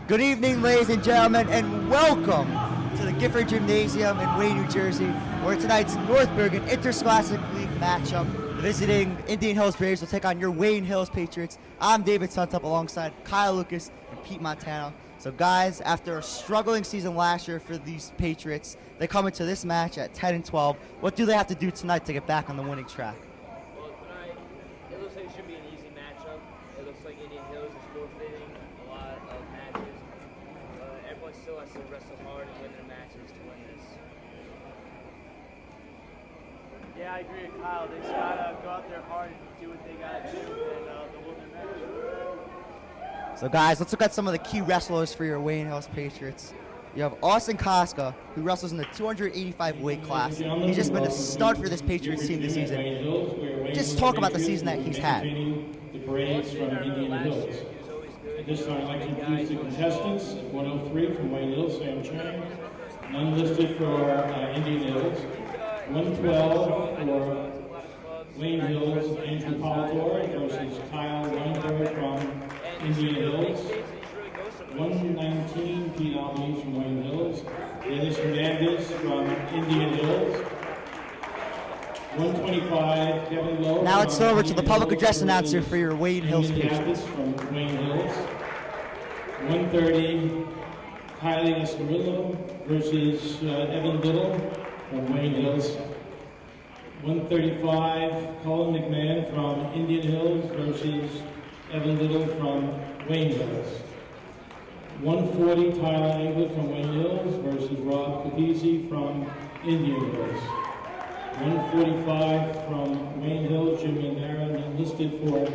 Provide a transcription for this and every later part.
Good evening, ladies and gentlemen, and welcome to the Gifford Gymnasium in Wayne, New Jersey, where tonight's North Bergen Interscholastic League matchup, the visiting Indian Hills Braves will take on your Wayne Hills Patriots. I'm David Suntup alongside Kyle Lucas and Pete Montano. So guys, after a struggling season last year for these Patriots, they come into this match at 10-12. What do they have to do tonight to get back on the winning track? Well, tonight, it looks like it should be an easy matchup. It looks like Indian Hills is forfeiting a lot of matches. Everyone still has to wrestle hard and win their matches to win this. Yeah, I agree with Kyle. They just gotta go out there hard and do what they gotta do, and they'll win their match. So guys, let's look at some of the key wrestlers for your Wayne Hills Patriots. You have Austin Koska, who wrestles in the 285 weight class. He's just been a stud for this Patriots team this season. Just talk about the season that he's had. The Braves from Indian Hills. At this time, I'd like to introduce the contestants. 103 from Wayne Hills, Sam Chang. None listed for Indian Hills. 112 for Wayne Hills, Andrew Palator versus Kyle Weinberg from Indian Hills. 119, Pete Albanese from Wayne Hills. Dennis Hernandez from Indian Hills. 125, Kevin Lowe. Now let's go over to the public address announcer for your Wayne Hills Patriots. From Wayne Hills. 130, Kylie Escarillo versus Evan Little from Wayne Hills. 135, Colin McMahon from Indian Hills versus Evan Little from Wayne Hills. 140, Tyler Engler from Wayne Hills versus Rob Capizzi from Indian Hills. 145 from Wayne Hills, Jim Mandara, listed for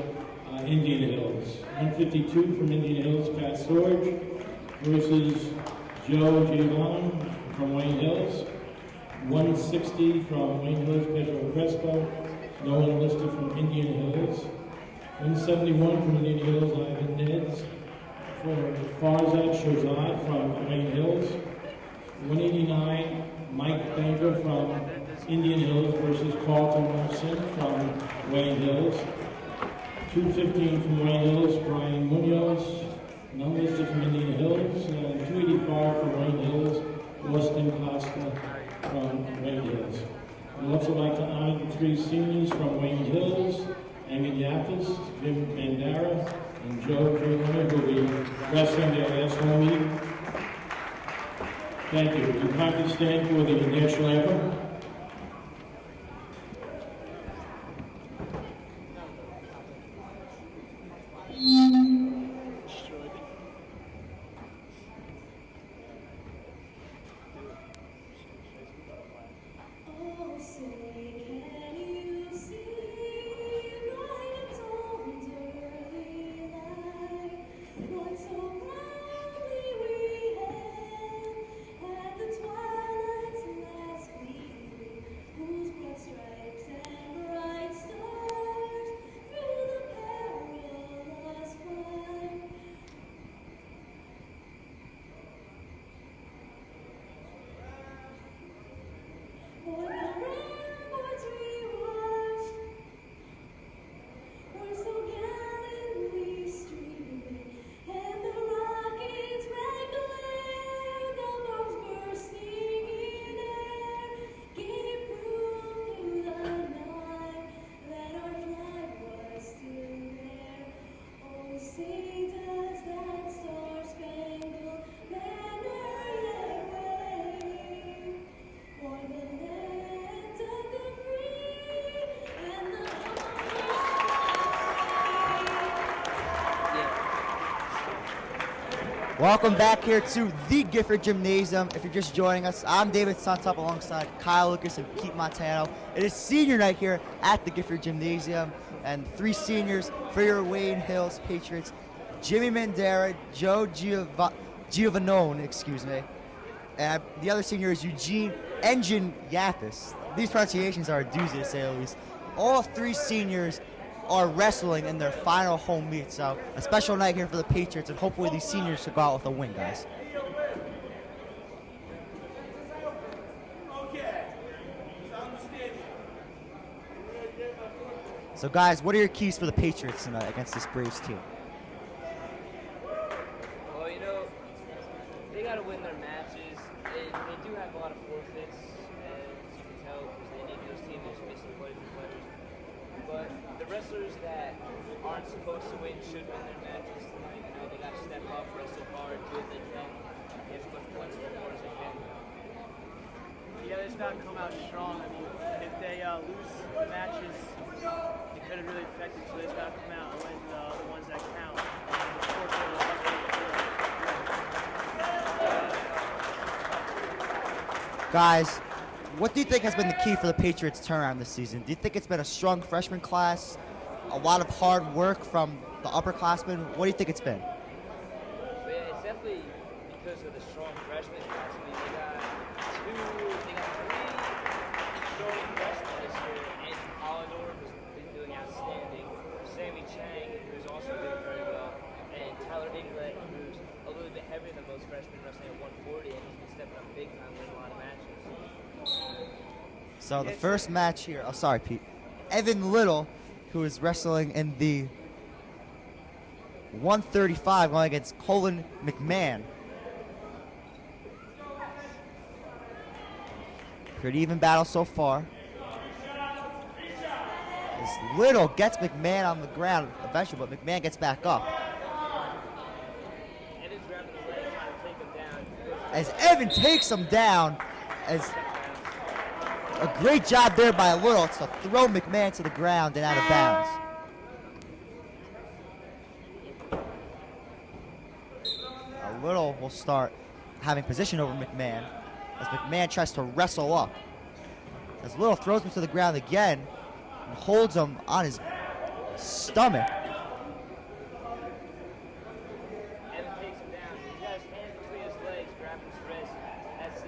Indian Hills. 152 from Indian Hills, Pat Sorge versus Joe Giovanni from Wayne Hills. 160 from Wayne Hills, Pedro Crespo, no one listed from Indian Hills. 171 from Indian Hills, Ivan Neds. For Farzad Shazad from Wayne Hills. 189, Mike Banker from Indian Hills versus Carlton Marcin from Wayne Hills. 215 from Wayne Hills, Brian Munoz, none listed from Indian Hills. 285 from Wayne Hills, Austin Costa from Wayne Hills. I'd also like to honor the three seniors from Wayne Hills, Amy Yapis, Jim Mandara, and Joe Giovanni, who will be wrestling their last home meet. Thank you. Would you kindly stand for the national anthem? Welcome back here to the Gifford Gymnasium. If you're just joining us, I'm David Suntup alongside Kyle Lucas and Pete Montano. It is senior night here at the Gifford Gymnasium, and three seniors for your Wayne Hills Patriots: Jimmy Mandara, Joe Giovanone, and the other senior is Eugene Engine Yapis. These pronunciations are a doozy to say the least. All three seniors are wrestling in their final home meet, so a special night here for the Patriots, and hopefully these seniors should go out with a win, guys. So guys, what are your keys for the Patriots tonight against this Braves team? Well, you know, they got to win their matches, and they do have a lot of forfeits, as you can tell, because the Indian Hills team is missing quite a few players. But the wrestlers that aren't supposed to win should win their matches tonight. You know, they got to step up, wrestle hard, do what they can, get as much points for more as they can. Yeah, they just got to come out strong. I mean, if they lose the matches, it could have really affected. So they just got to come out and win the ones that count. Guys, what do you think has been the key for the Patriots' turnaround this season? Do you think it's been a strong freshman class, a lot of hard work from the upperclassmen? What do you think it's been? But yeah, it's definitely because of the strong freshman class. I mean, they got three strong freshmen this year, and Alador has been doing outstanding. Sammy Chang, who's also doing very well, and Tyler Inglet, who's a little bit heavier than most freshmen, wrestling at 140, and he's been stepping up big time, winning a lot of matches. So the first match here, oh sorry Pete, Evan Little, who is wrestling in the 135 going against Colin McMahon. Pretty even battle so far. As Little gets McMahon on the ground eventually, but McMahon gets back up. Evan's grabbing the leg, trying to take him down. As Evan takes him down, as a great job there by Little to throw McMahon to the ground and out of bounds. Little will start having position over McMahon as McMahon tries to wrestle up. As Little throws him to the ground again and holds him on his stomach. Evan takes him down. He's got his hands between his legs, grabbing his wrist. That's the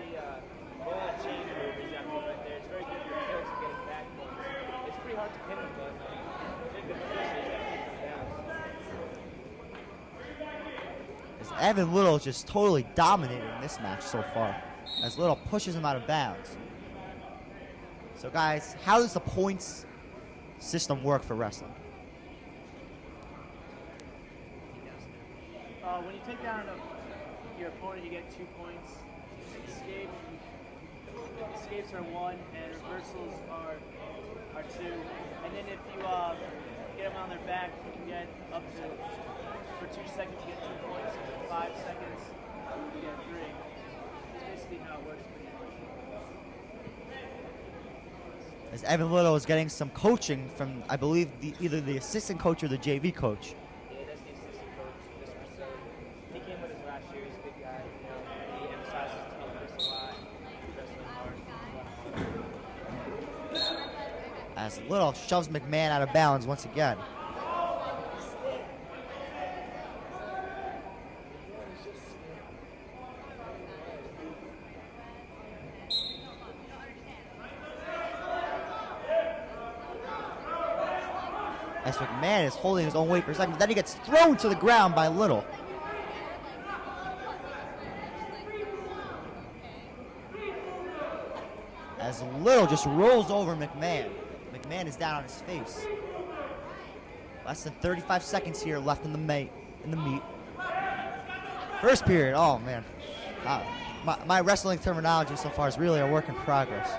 ball and chain maneuver he's got going right there. It's very good for kills and getting back points. It's pretty hard to pin him, but he's in good position. He's got to keep him down. As Evan Little is just totally dominating this match so far. As Little pushes him out of bounds. So guys, how does the points system work for wrestling? When you take down your opponent, you get 2 points. Escapes are 1, and reversals are 2. And then if you get them on their back, you can get up to, for 2 seconds, you get 2 points. For 5 seconds, you get 3. That's basically how it works pretty much. As Evan Little is getting some coaching from, I believe, either the assistant coach or the JV coach. Yeah, that's the assistant coach, Mr. Marcel. He came with us last year. He's a good guy. You know, he emphasizes toughness a lot, wrestling hard. As Little shoves McMahon out of bounds once again. As McMahon is holding his own weight for a second, then he gets thrown to the ground by Little. As Little just rolls over McMahon. McMahon is down on his face. Less than 35 seconds here left in the meet. First period, oh man. My wrestling terminology so far is really a work in progress.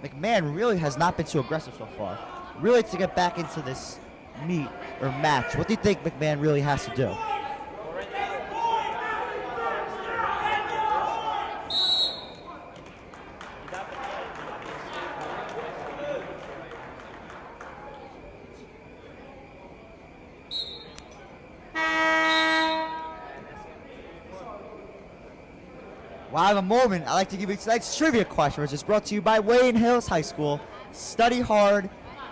McMahon really has not been too aggressive so far. Really to get back into this meet or match. What do you think McMahon really has to do? Well, I have a moment. I'd like to give you tonight's trivia question, which is brought to you by Wayne Hills High School. Study hard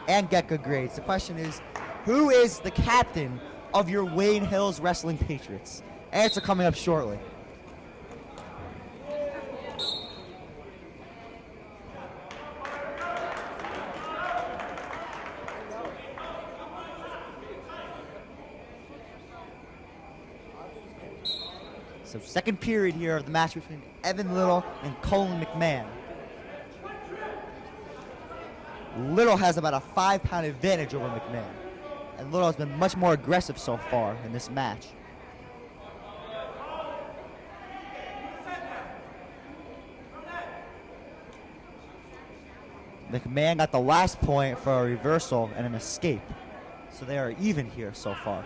and get good grades. The question is, who is the captain of your Wayne Hills Wrestling Patriots? Answer coming up shortly. So second period here of the match between Evan Little and Colin McMahon. Little has about a 5-pound advantage over McMahon. And Little has been much more aggressive so far in this match. McMahon got the last point for a reversal and an escape. So they are even here so far.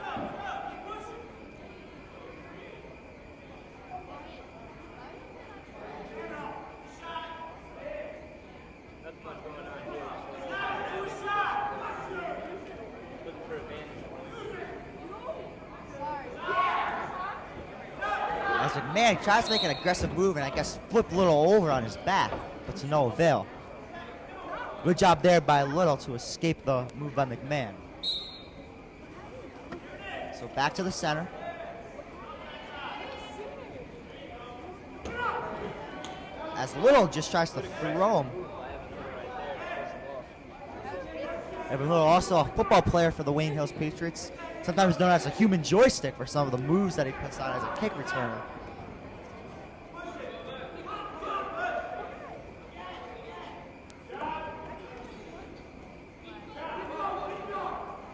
Nothing much going on here. Looking for advantage. As McMahon tries to make an aggressive move and I guess flip Little over on his back, but to no avail. Good job there by Little to escape the move by McMahon. So back to the center. As Little just tries to throw him. Evan Little, also a football player for the Wayne Hills Patriots, sometimes known as a human joystick for some of the moves that he puts on as a kick returner.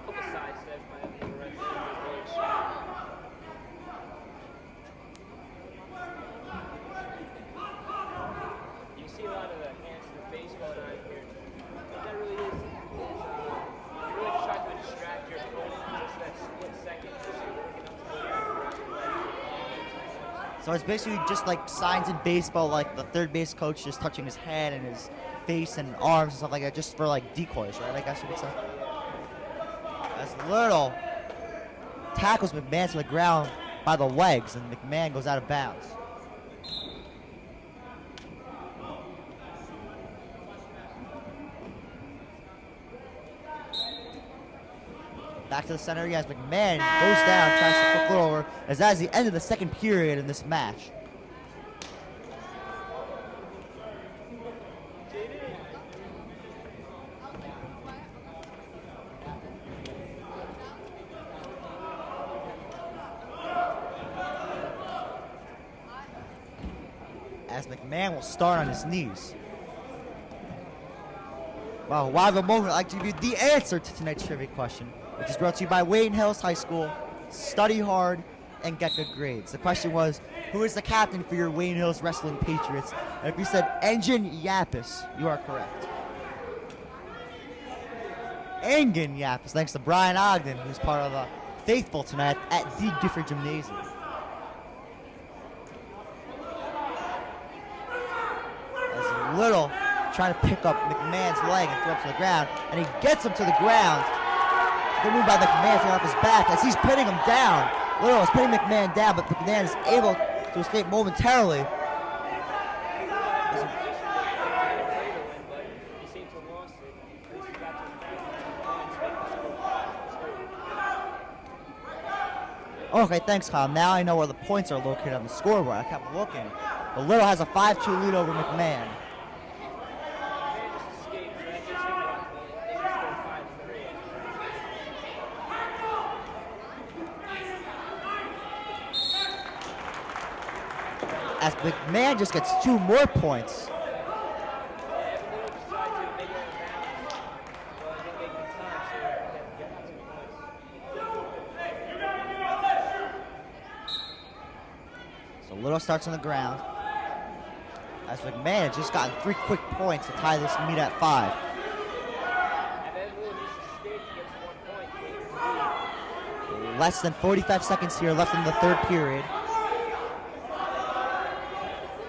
Couple side steps by Evan Little right there. Really sharp. You see a lot of the hands to the face going on here. What that really is you really just try to distract your opponent just that split second. Just so you're working up to the ground and legs. So it's basically just like signs in baseball, like the third base coach just touching his head and his face and arms and stuff like that, just for like decoys, right? I guess you could say. As Little tackles McMahon to the ground by the legs, and McMahon goes out of bounds. Back to the center, yes, McMahon goes down, tries to flip Little over, as that is the end of the second period in this match. As McMahon will start on his knees. Well, while the moment, I'd like to give you the answer to tonight's trivia question, which is brought to you by Wayne Hills High School. Study hard and get good grades. The question was, who is the captain for your Wayne Hills Wrestling Patriots? And if you said Engin Yapis, you are correct. Engin Yapis, thanks to Brian Ogden, who's part of the faithful tonight at the Gifford Gymnasium. As Little trying to pick up McMahon's leg and throw him to the ground, and he gets him to the ground. Good move by McMahon to get off his back as he's pinning him down. Little is pinning McMahon down, but McMahon is able to escape momentarily. Okay, thanks, Kyle. Now I know where the points are located on the scoreboard. I kept looking. But Little has a 5-2 lead over McMahon. As McMahon just gets 2 more points. So Little starts on the ground. As McMahon has just gotten 3 quick points to tie this meet at 5. Less than 45 seconds here left in the third period.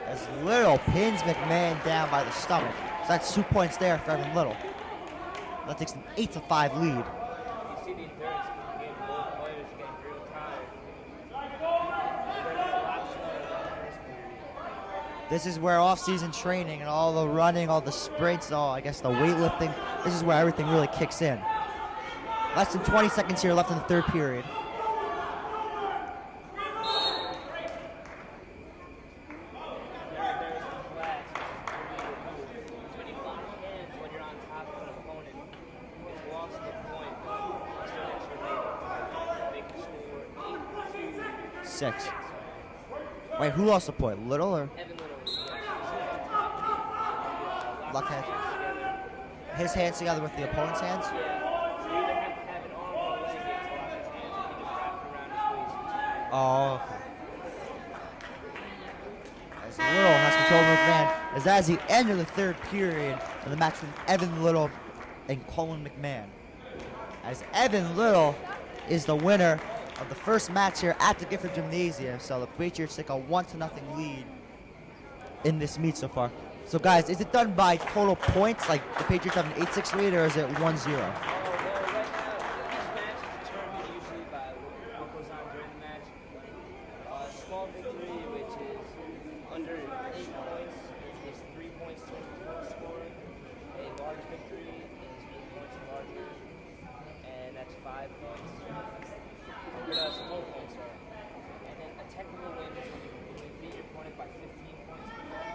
As Little pins McMahon down by the stomach. So that's 2 points there for Evan Little. That takes an 8-5 lead. You see the endurance of the game. Both players are getting real tired. This is where off-season training and all the running, all the sprints, I guess the weightlifting, this is where everything really kicks in. Less than 20 seconds here left in the third period. Six. Wait, who lost the point? Little or? Evan Little. Left hand. his hands together with the opponent's hands? Yeah. So you either have to have an arm or a leg to lock his hands, and he just wrapped it around his waist, which is Oh, okay. As Little has control of McMahon, as that is the end of the third period of the match between Evan Little and Colin McMahon. As Evan Little is the winner of the first match here at the Gifford Gymnasium, so the Patriots take a 1-0 lead in this meet so far. So guys, is it done by total points, like the Patriots have an 8-6 lead, or is it 1-0? well, right now, this match is determined usually by what goes on during the match. A small victory, which is under 8 points, is 3 points towards the total score. A large victory is 8 points and larger, and that's 5 points. That's 4 points, sorry. And then a technical win is when you beat your opponent by 15 points, so that's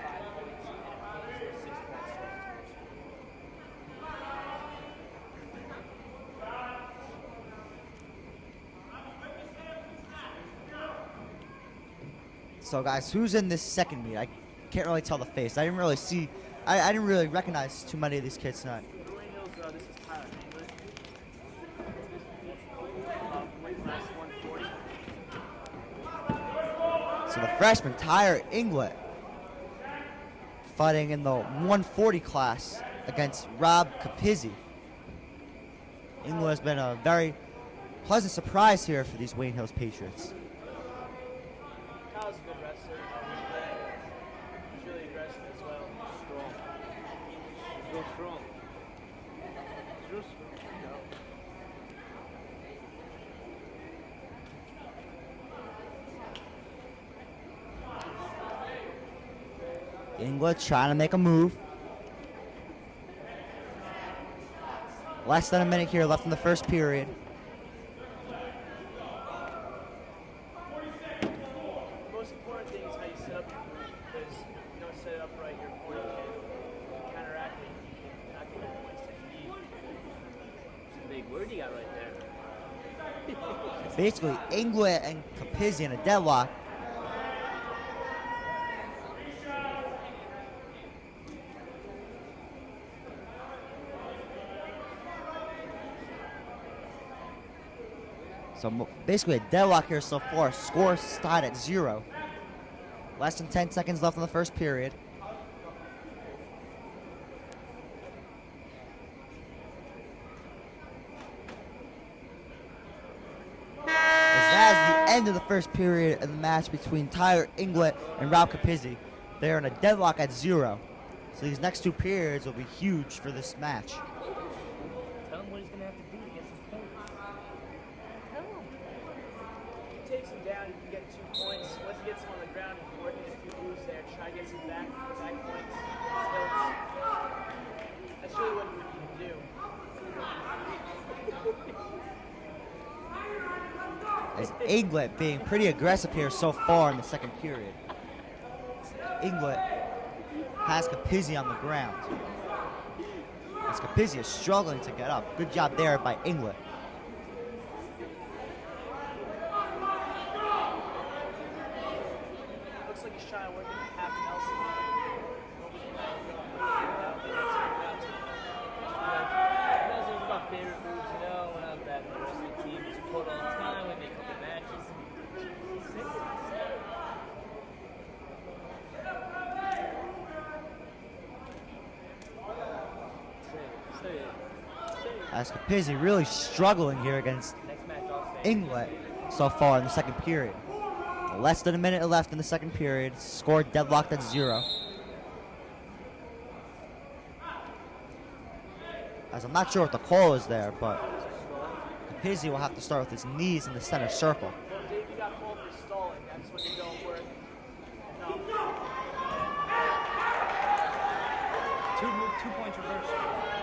5 points, and a point is 6 points towards the total score. So guys, who's in this second meet? I can't really tell the face. I didn't really see, I didn't really recognize too many of these kids tonight. The Wayne Hills, this is Tyler England. Weight class 140. So the freshman, Tyler Inglet, fighting in the 140 class against Rob Capizzi. Inglet has been a very pleasant surprise here for these Wayne Hills Patriots. Kyle's a good wrestler. He's really aggressive as well. Strong. He's real strong. He's real strong. Inglet trying to make a move. Less than a minute here left in the first period. The most important thing is how you set up your move, because if you don't set it up right, your opponent can counteract it. You can not get your points that you need. It's a big word you got right there. Basically, Inglet and Capizzi in a deadlock. So basically a deadlock here so far. Score tied at 0. Less than 10 seconds left in the first period. As that is the end of the first period of the match between Tyler Inglet and Rob Capizzi. They are in a deadlock at 0. So these next 2 periods will be huge for this match. Tell him what he's going to have to do to get some points. Tell him. If he takes him down, you can get 2 points. Once he gets him on the ground, you can work in a few moves there. Try to get some back points. That's really what you need to do. As Inglet being pretty aggressive here so far in the second period. Inglet has Capizzi on the ground. As Capizzi is struggling to get up. Good job there by Inglet. Looks like he's trying to work in half Nelson. Those are my favorite moves, you know, when I was back in the wrestling team. Just put on time when they come to matches. As Capizzi really struggling here against Next match, I'll say. Inglet so far in the second period. Less than a minute left in the second period. Score deadlocked at 0. As I'm not sure what the call is there, but Capizzi will have to start with his knees in the center circle. Well, Dave, you got called for stalling. That's when you don't work. No. 2 points reversal.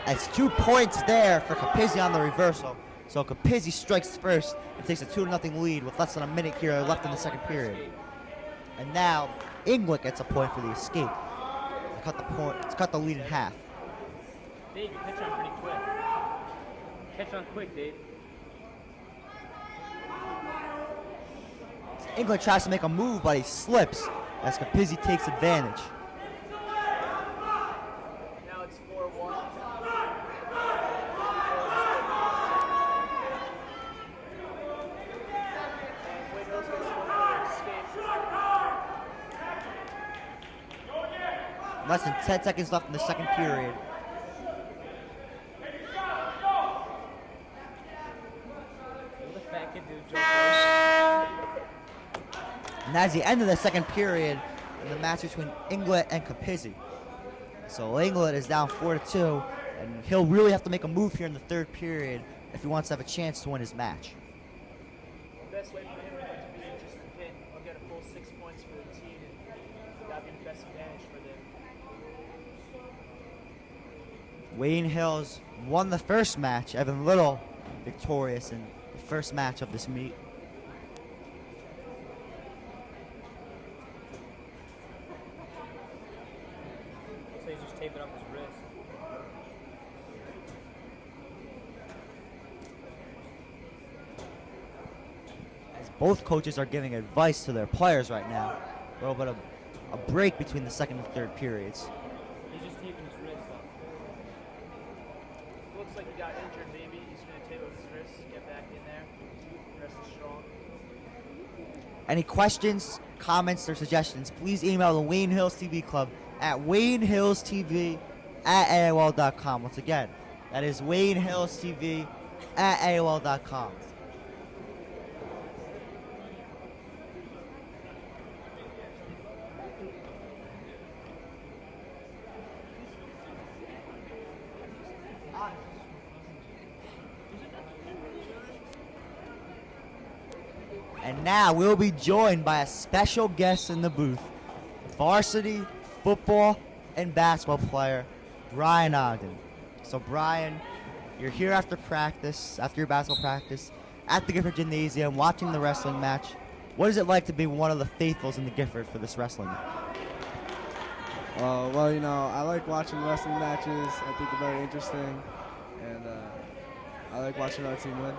As 2 points there for Capizzi on the reversal. So Capizzi strikes first and takes a 2-0 lead with less than a minute here left in the second period. And now Inglet gets a point for the escape. To cut the lead in half. Dave, you catch on pretty quick. Catch on quick, Dave. Inglet tries to make a move, but he slips as Capizzi takes advantage. Now it's 4-1. Less than 10 seconds left in the second period. What the fat kid do, Joe? And that's the end of the second period in the match between Inglet and Capizzi. So Inglet is down 4-2, and he'll really have to make a move here in the third period if he wants to have a chance to win his match. The best way for him would to be just to pin. He'll get a full 6 points for the team, and that'd be the best advantage for them. Wayne Hills won the first match. Evan Little victorious in the first match of this meet. So he's just taping up his wrist. As both coaches are giving advice to their players right now. A little bit of a break between the second and third periods. He's just taping his wrist up. Looks like he got injured, maybe. He's going to tape up his wrist, get back in there. Rest is strong. Any questions, comments, or suggestions, please email the Wayne Hills TV Club at WayneHillsTV@AOL.com. Once again, that is WayneHillsTV@AOL.com. And now we'll be joined by a special guest in the booth, varsity football and basketball player, Brian Ogden. So Brian, you're here after practice, after your basketball practice, at the Gifford Gymnasium, watching the wrestling match. What is it like to be one of the faithfuls in the Gifford for this wrestling match? Well, you know, I like watching wrestling matches. I think they're very interesting, and I like watching our team win.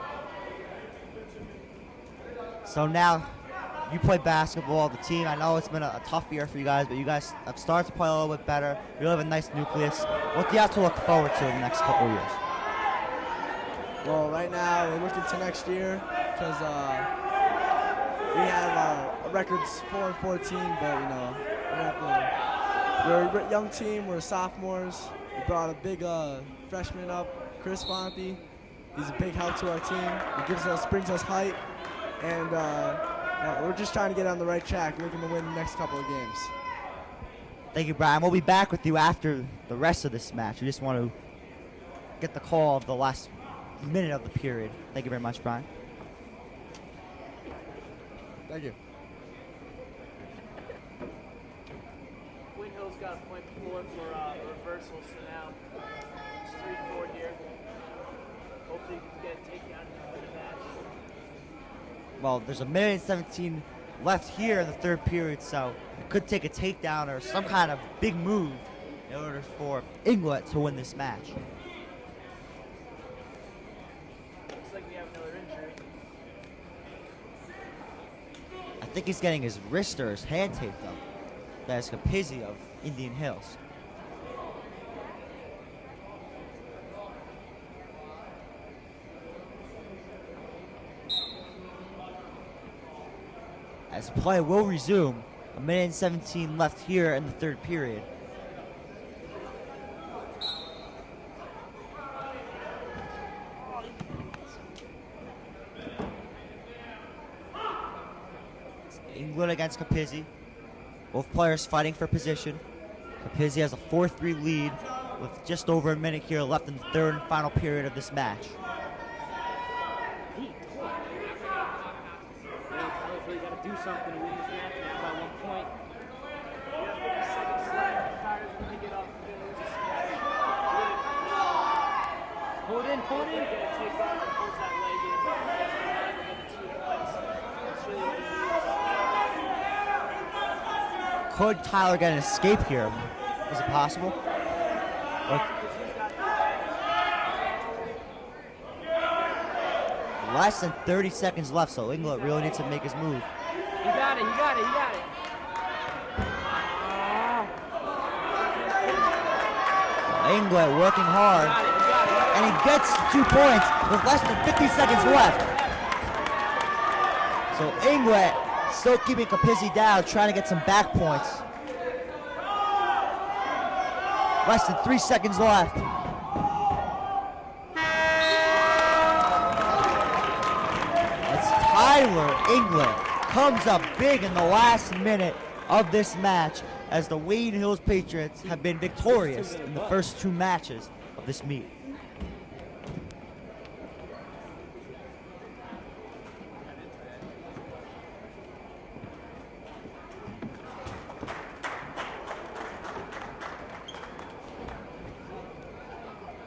So now, you play basketball, the team, I know it's been a tough year for you guys, but you guys have started to play a little bit better. You have a nice nucleus. What do you have to look forward to in the next couple of years? Well, right now, we're looking to next year, because we have records 4-14, but, you know, we're a young team, we're sophomores. We brought a big freshman up, Chris Fonte. He's a big help to our team. He brings us height. And we're just trying to get on the right track, looking to win the next couple of games. Thank you, Brian. We'll be back with you after the rest of this match. We just want to get the call of the last minute of the period. Thank you very much, Brian. Thank you. Wayne Hill's got a point before for a reversal, so now it's 3-4 here. Hopefully you can get a takedown in the match. Well, there's a minute and 17 left here in the third period, so it could take a takedown or some kind of big move in order for Inglet to win this match. Looks like we have another injury. I think he's getting his wrist or his hand taped up. That is Capizzi of Indian Hills. As play will resume, a minute and 17 left here in the third period. It's England against Capizzi. Both players fighting for position. Capizzi has a 4-3 lead with just over a minute here left in the third and final period of this match. Really got to do something to win this match by 1 point. Hold in, hold in. Could Tyler get an escape here? Is it possible? Less than 30 seconds left, so Inglet really needs to make his move. He got it, he got it, he got it. Inglet working hard, and he gets 2 points with less than 50 seconds left. So Inglet still keeping Capizzi down, trying to get some back points. Less than 3 seconds left. As Tyler England comes up big in the last minute of this match, as the Wayne Hills Patriots have been victorious in the first 2 matches of this meet.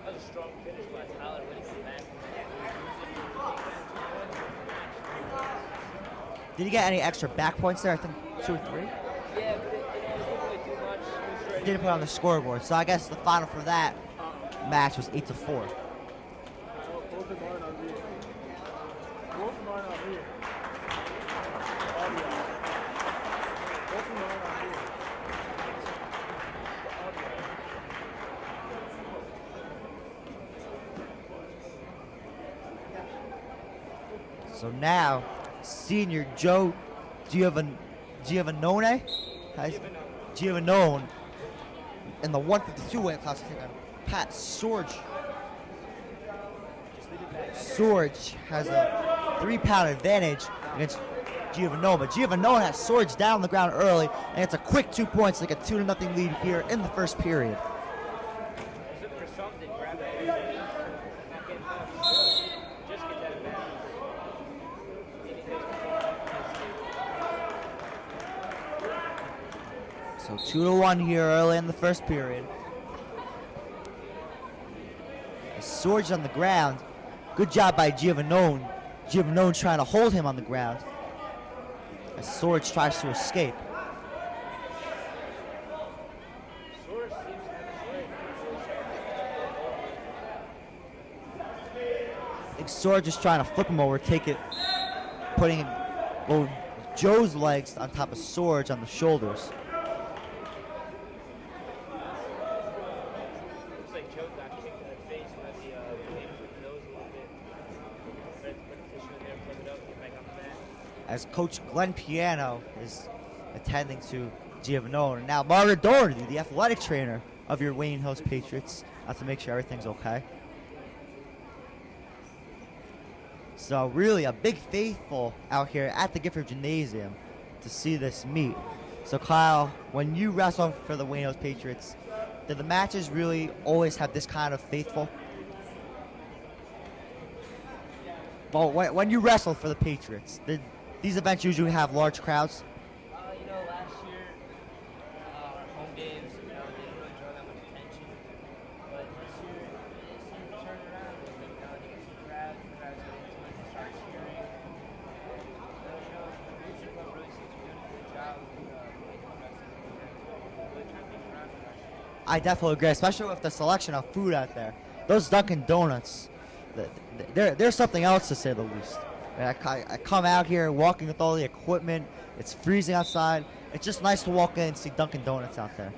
That was a strong finish by Tyler when he came back. Did he get any extra back points there? I think 2 or 3. Yeah, but it didn't really do much. He was ready. Didn't put it on the scoreboard, so I guess the final for that match was 8-4. Both of mine on me. Both of mine on me. Audio. Both of mine on me. So now, senior Joe Giovannone has Giovannone in the 152 weight class taking on Pat Sorge. Sorge has a 3-pound advantage against Giovannone, but Giovannone has Sorge down on the ground early, and it's a quick 2 points, like a 2-0 lead here in the first period. Look for something, grab it. Not getting much. Just get that advantage. So 2-1 here early in the first period. Sorge on the ground. Good job by Giovannone. Giovannone trying to hold him on the ground as Sorge tries to escape. Source seems to have his way. I think Sorge is trying to flip him over, take it, putting Joe's legs on top of Sorge on the shoulders. Looks like Joe got kicked in the face. Might be waiting for the nose a little bit. Ready to put the tissue in there, flip it up, get back on the mat. As Coach Glenn Piano is attending to Giovannone. And now Mara Doherty, the athletic trainer of your Wayne Hills Patriots, to make sure everything's okay. So really a big faithful out here at the Gifford Gymnasium to see this meet. So Kyle, when you wrestle for the Wayne Hills Patriots, do the matches really always have this kind of faithful? Well, when you wrestle for the Patriots, did these events usually have large crowds? Last year, our home games, didn't really draw that much attention. But this year, it seemed to turn around a little bit. You get some crowds get into it, and start cheering. Leadership Club really seems to be doing a good job with really trying to make it around for us. I definitely agree, especially with the selection of food out there. Those Dunkin' Donuts, they're something else to say the least. I come out here walking with all the equipment. It's freezing outside. It's just nice to walk in and see Dunkin' Donuts out there.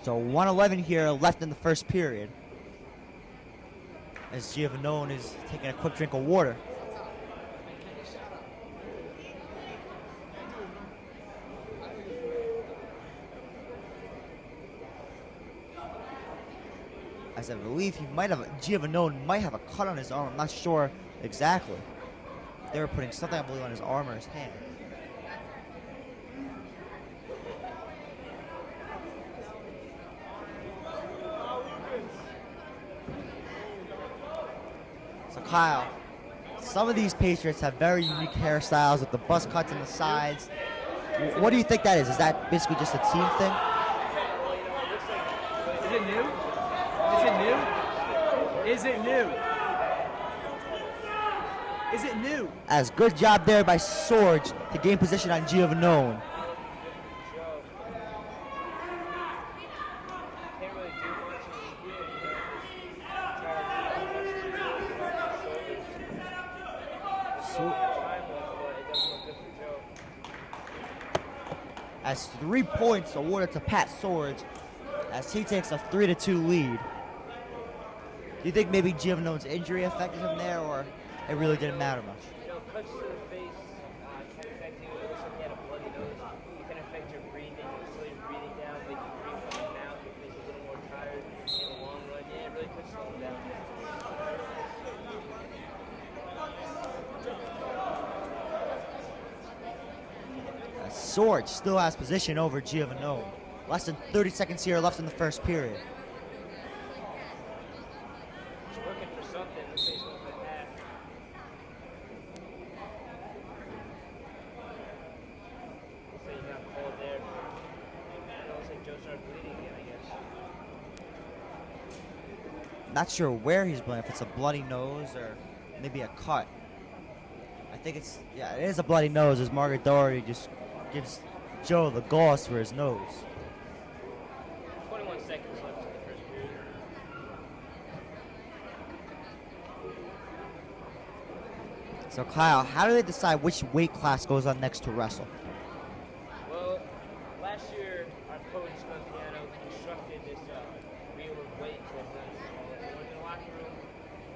So 1:11 here left in the first period, as Giovannone is taking a quick drink of water. As I believe Giovannone might have a cut on his arm. I'm not sure exactly. They were putting something, I believe, on his arm or his hand. So Kyle, some of these Patriots have very unique hairstyles with the buzz cuts on the sides. What do you think that is? Is that basically just a team thing? Is it new? Is it new? Is it new? Is it new? As good job there by Sorge to gain position on Giovannone. Can't really do much in here, As 3 points awarded to Pat Sorge as he takes a 3-2 lead. Do you think maybe Giovannone's injury affected him there, or it really didn't matter much? Cuts to the face can affect you. It looks like he had a bloody Sword still has position over Giovanone. Less than 30 seconds here left in the first period. He's working for something. Let's say he's going for the half. Looks like he got called there. It looks like Joe started bleeding again, I guess. Not sure where he's bleeding, if it's a bloody nose or maybe a cut. I think it is a bloody nose as Margaret Doherty just gives Joe the gauze for his nose. 21 seconds left in the first period. So Kyle, how do they decide which weight class goes on next to wrestle? Well, last year our coach Montano constructed this wheel of weight for us. When we're in the locker room,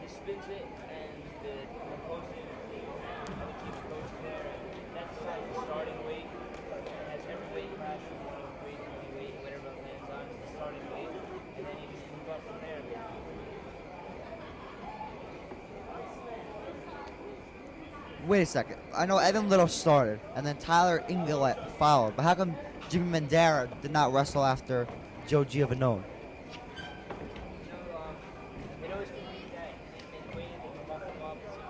he spins it, and the opposing team, other team's coach there, and that decides the starting weight. It has every weight class, weight, heavyweight, whatever it lands on, it's the starting weight, and then you just move up from there. Wait a second. I know Evan Little started, and then Tyler Inglet followed. But how come Jimmy Mandera did not wrestle after Joe Giovanone? It always compete that in weight, they can buff them up to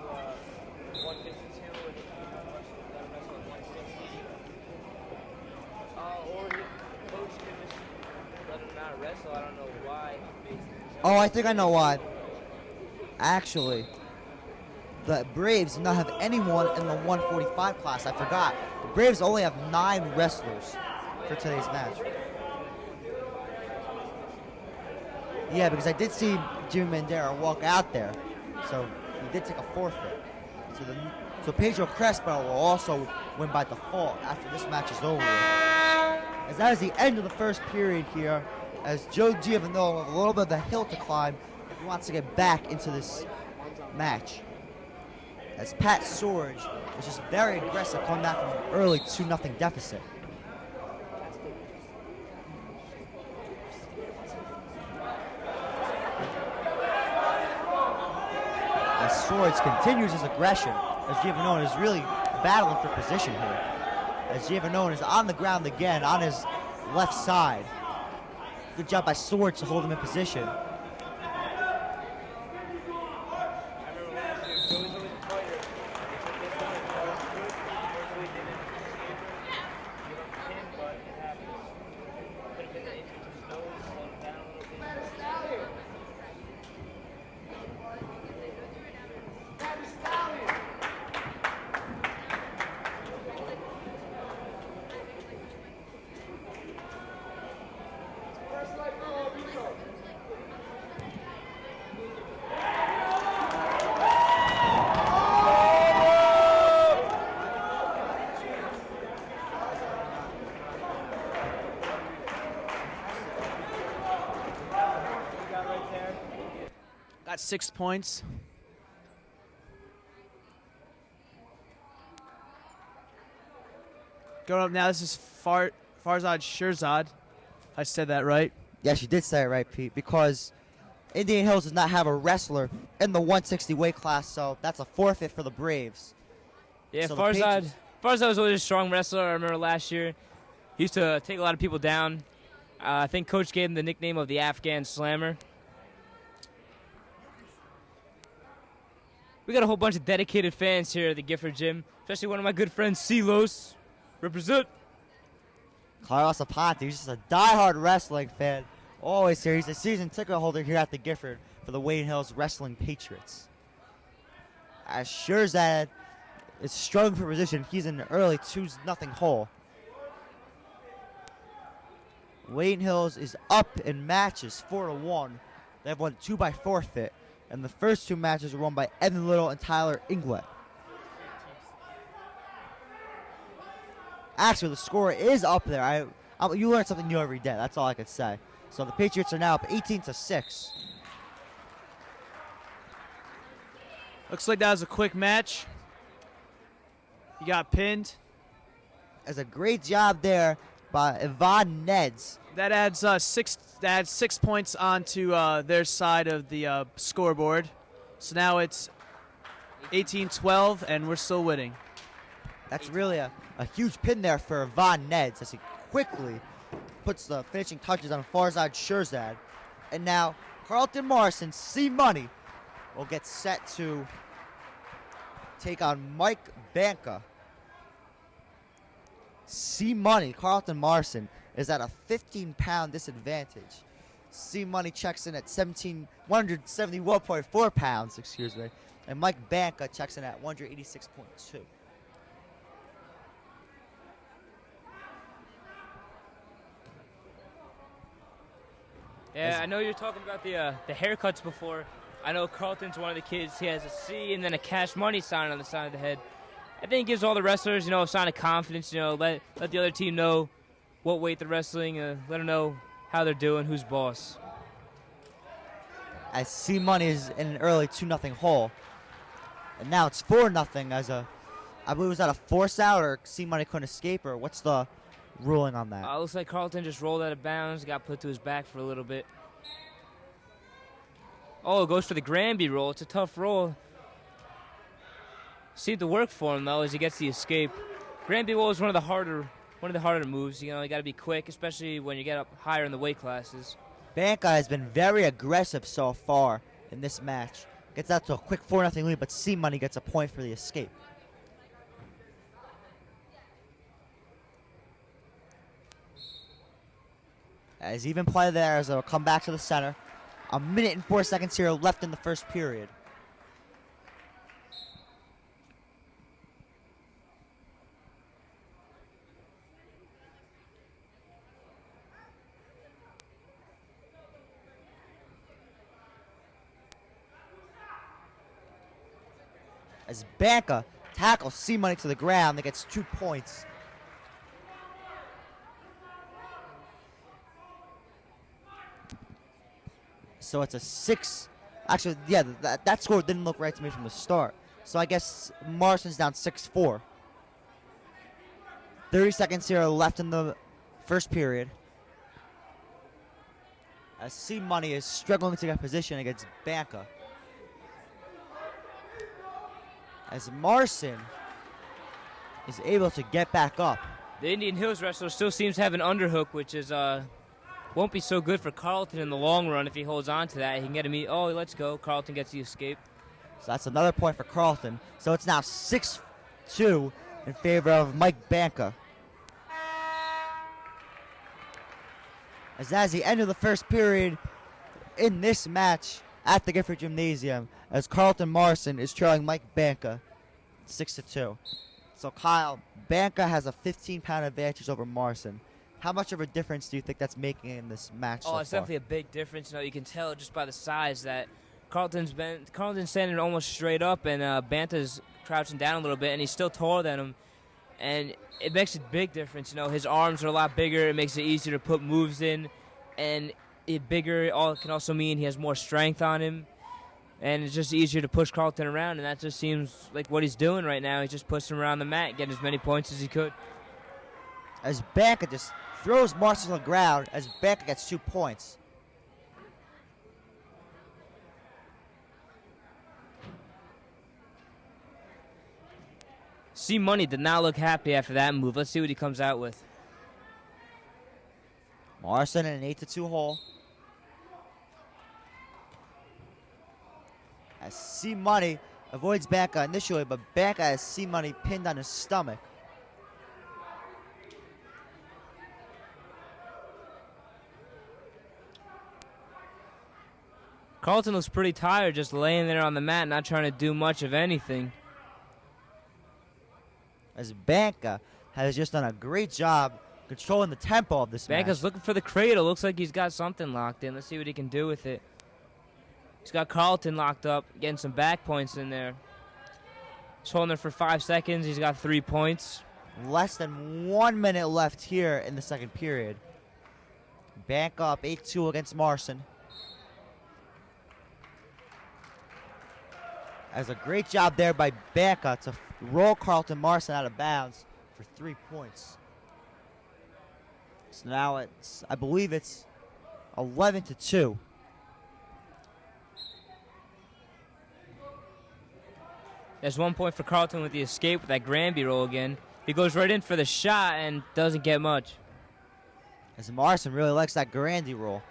152, or they can let them wrestle at 160. Or the coach could just let them not wrestle. I don't know why. Oh, I think I know why. Actually, the Braves do not have anyone in the 145 class. I forgot. The Braves only have 9 wrestlers for today's match. Yeah, because I did see Jimmy Mandera walk out there, so he did take a forfeit. So Pedro Crespo will also win by default after this match is over. As that is the end of the first period here, as Joe Giovanone with a little bit of the hill to climb if he wants to get back into this match. As Pat Sorge is just very aggressive, coming back from an early 2-0 deficit. As Sorge continues his aggression, as Giovanone is really battling for position here. As Giovanone is on the ground again, on his left side. Good job by Sorge to hold him in position. Got 6 points. Going up now, this is Farzad Shirzad. I said that right. Yes, you did say it right, Pete, because Indian Hills does not have a wrestler in the 160 weight class, so that's a forfeit for the Braves. Yeah, So the Farzad was always a strong wrestler. I remember last year he used to take a lot of people down. I think Coach gave him the nickname of the Afghan Slammer. We got a whole bunch of dedicated fans here at the Gifford Gym, especially one of my good friends, Silos. Represent. Carlos Aponte, he's just a diehard wrestling fan. Always here. He's a season ticket holder here at the Gifford for the Wayne Hills Wrestling Patriots. As Shirzad is struggling for position, he's in an early 2-0 hole. Wayne Hills is up in matches 4-1. They've won 2 by forfeit, and the first 2 matches were won by Evan Little and Tyler Inglet. Actually, the score is up there. You learn something new every day. That's all I could say. So the Patriots are now up 18-6. Looks like that was a quick match. You got pinned. As a great job there by Yvonne Neds. That adds 6 points onto their side of the scoreboard. So now it's 18-12, and we're still winning. That's really A huge pin there for Von Neds as he quickly puts the finishing touches on Farzad Shirzad. And now Carlton Morrison, C-Money, will get set to take on Mike Banca. C-Money, Carlton Morrison, is at a 15-pound disadvantage. C-Money checks in at 171.4 pounds, and Mike Banca checks in at 186.2. Yeah, I know you're talking about the haircuts before. I know Carlton's one of the kids. He has a C and then a Cash Money sign on the side of the head. I think it gives all the wrestlers, a sign of confidence. Let the other team know what weight they're wrestling. Let them know how they're doing, who's boss. As C-Money is in an early 2-0 hole. And now it's 4-0 as I believe, was that a force out or C-Money couldn't escape, or what's the ruling on that? Looks like Carlton just rolled out of bounds, got put to his back for a little bit. Oh, it goes for the Granby roll. It's a tough roll. Seemed to work for him though as he gets the escape. Granby roll is one of the harder moves. You got to be quick, especially when you get up higher in the weight classes. Banca has been very aggressive so far in this match. Gets out to a quick 4-0 lead, but C-Money gets a point for the escape. As even play there as they'll come back to the center. 1 minute and 4 seconds here left in the first period. As Banca tackles C-Money to the ground, that gets 2 points. So it's a 6. Actually, yeah, that score didn't look right to me from the start. So I guess Morrison's down 6-4. 30 seconds here left in the first period. As C-Money is struggling to get position against Banca. As Morrison is able to get back up. The Indian Hills wrestler still seems to have an underhook, which is won't be so good for Carlton in the long run if he holds on to that. He can get him. Oh, let's go. Carlton gets the escape. So that's another point for Carlton. So it's now 6-2 in favor of Mike Banca. As that's the end of the first period in this match at the Gifford Gymnasium, as Carlton Morrison is trailing Mike Banca 6-2. So Kyle, Banca has a 15-pound advantage over Morrison. How much of a difference do you think that's making in this match so It's far? definitely a big difference. You can tell just by the size that Carlton's standing almost straight up, and Banta's crouching down a little bit, and he's still taller than him. And it makes a big difference. His arms are a lot bigger. It makes it easier to put moves in, and bigger can also mean he has more strength on him, and it's just easier to push Carlton around, and that just seems like what he's doing right now. He's just pushing him around the mat, getting as many points as he could. As Banca just throws Morrison to the ground, as Banca gets 2 points. C-Money did not look happy after that move. Let's see what he comes out with. Morrison in an 8-2 hole. As C-Money avoids Banca initially, but Banca has C-Money pinned on his stomach. Carlton looks pretty tired just laying there on the mat, not trying to do much of anything. As Banca has just done a great job controlling the tempo of this Banca's match. looking for the cradle. Looks like he's got something locked in. Let's see what he can do with it. He's got Carlton locked up, getting some back points in there. He's holding it for 5 seconds. He's got 3 points. Less than 1 minute left here in the second period. Banca up 8-2 against Morrison. As a great job there by Banca to roll Carlton Morrison out of bounds for 3 points. So now I believe it's 11-2. There's 1 point for Carlton with the escape with that Granby roll again. He goes right in for the shot and doesn't get much. As Morrison really likes that Garandy roll.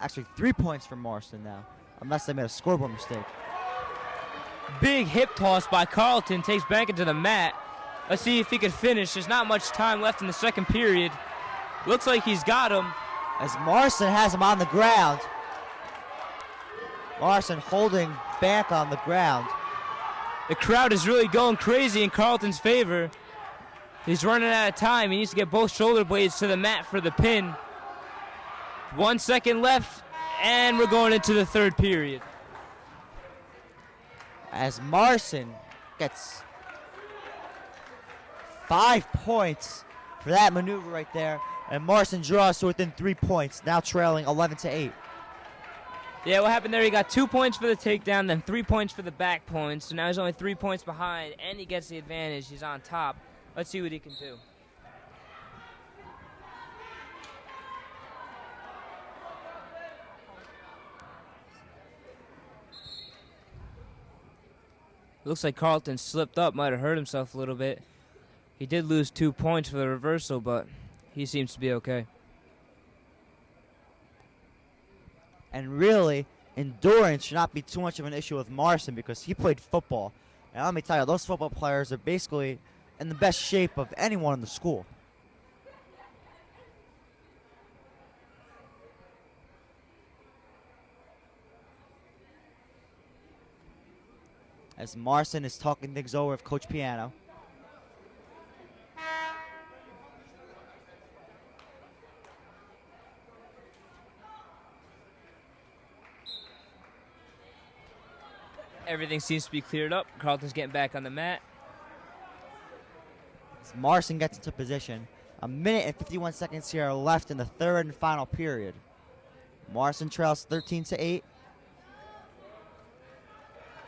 Actually, 3 points for Morrison now, unless they made a scoreboard mistake. Big hip toss by Carlton takes Banka to the mat. Let's see if he can finish. There's not much time left in the second period. Looks like he's got him. As Morrison has him on the ground. Morrison holding back on the ground. The crowd is really going crazy in Carlton's favor. He's running out of time. He needs to get both shoulder blades to the mat for the pin. 1 second left, and we're going into the third period. As Morrison gets 5 points for that maneuver right there. And Morrison draws to within 3 points, now trailing 11-8. Yeah, what happened there, he got 2 points for the takedown, then 3 points for the back points. So now he's only 3 points behind, and he gets the advantage. He's on top. Let's see what he can do. Looks like Carlton slipped up, might have hurt himself a little bit. He did lose 2 points for the reversal, but he seems to be okay. And really, endurance should not be too much of an issue with Morrison because he played football. And let me tell you, those football players are basically in the best shape of anyone in the school. As Morrison is talking things over with Coach Piano. Everything seems to be cleared up. Carlton's getting back on the mat. As Morrison gets into position. 1 minute and 51 seconds here left in the third and final period. Morrison trails 13-8.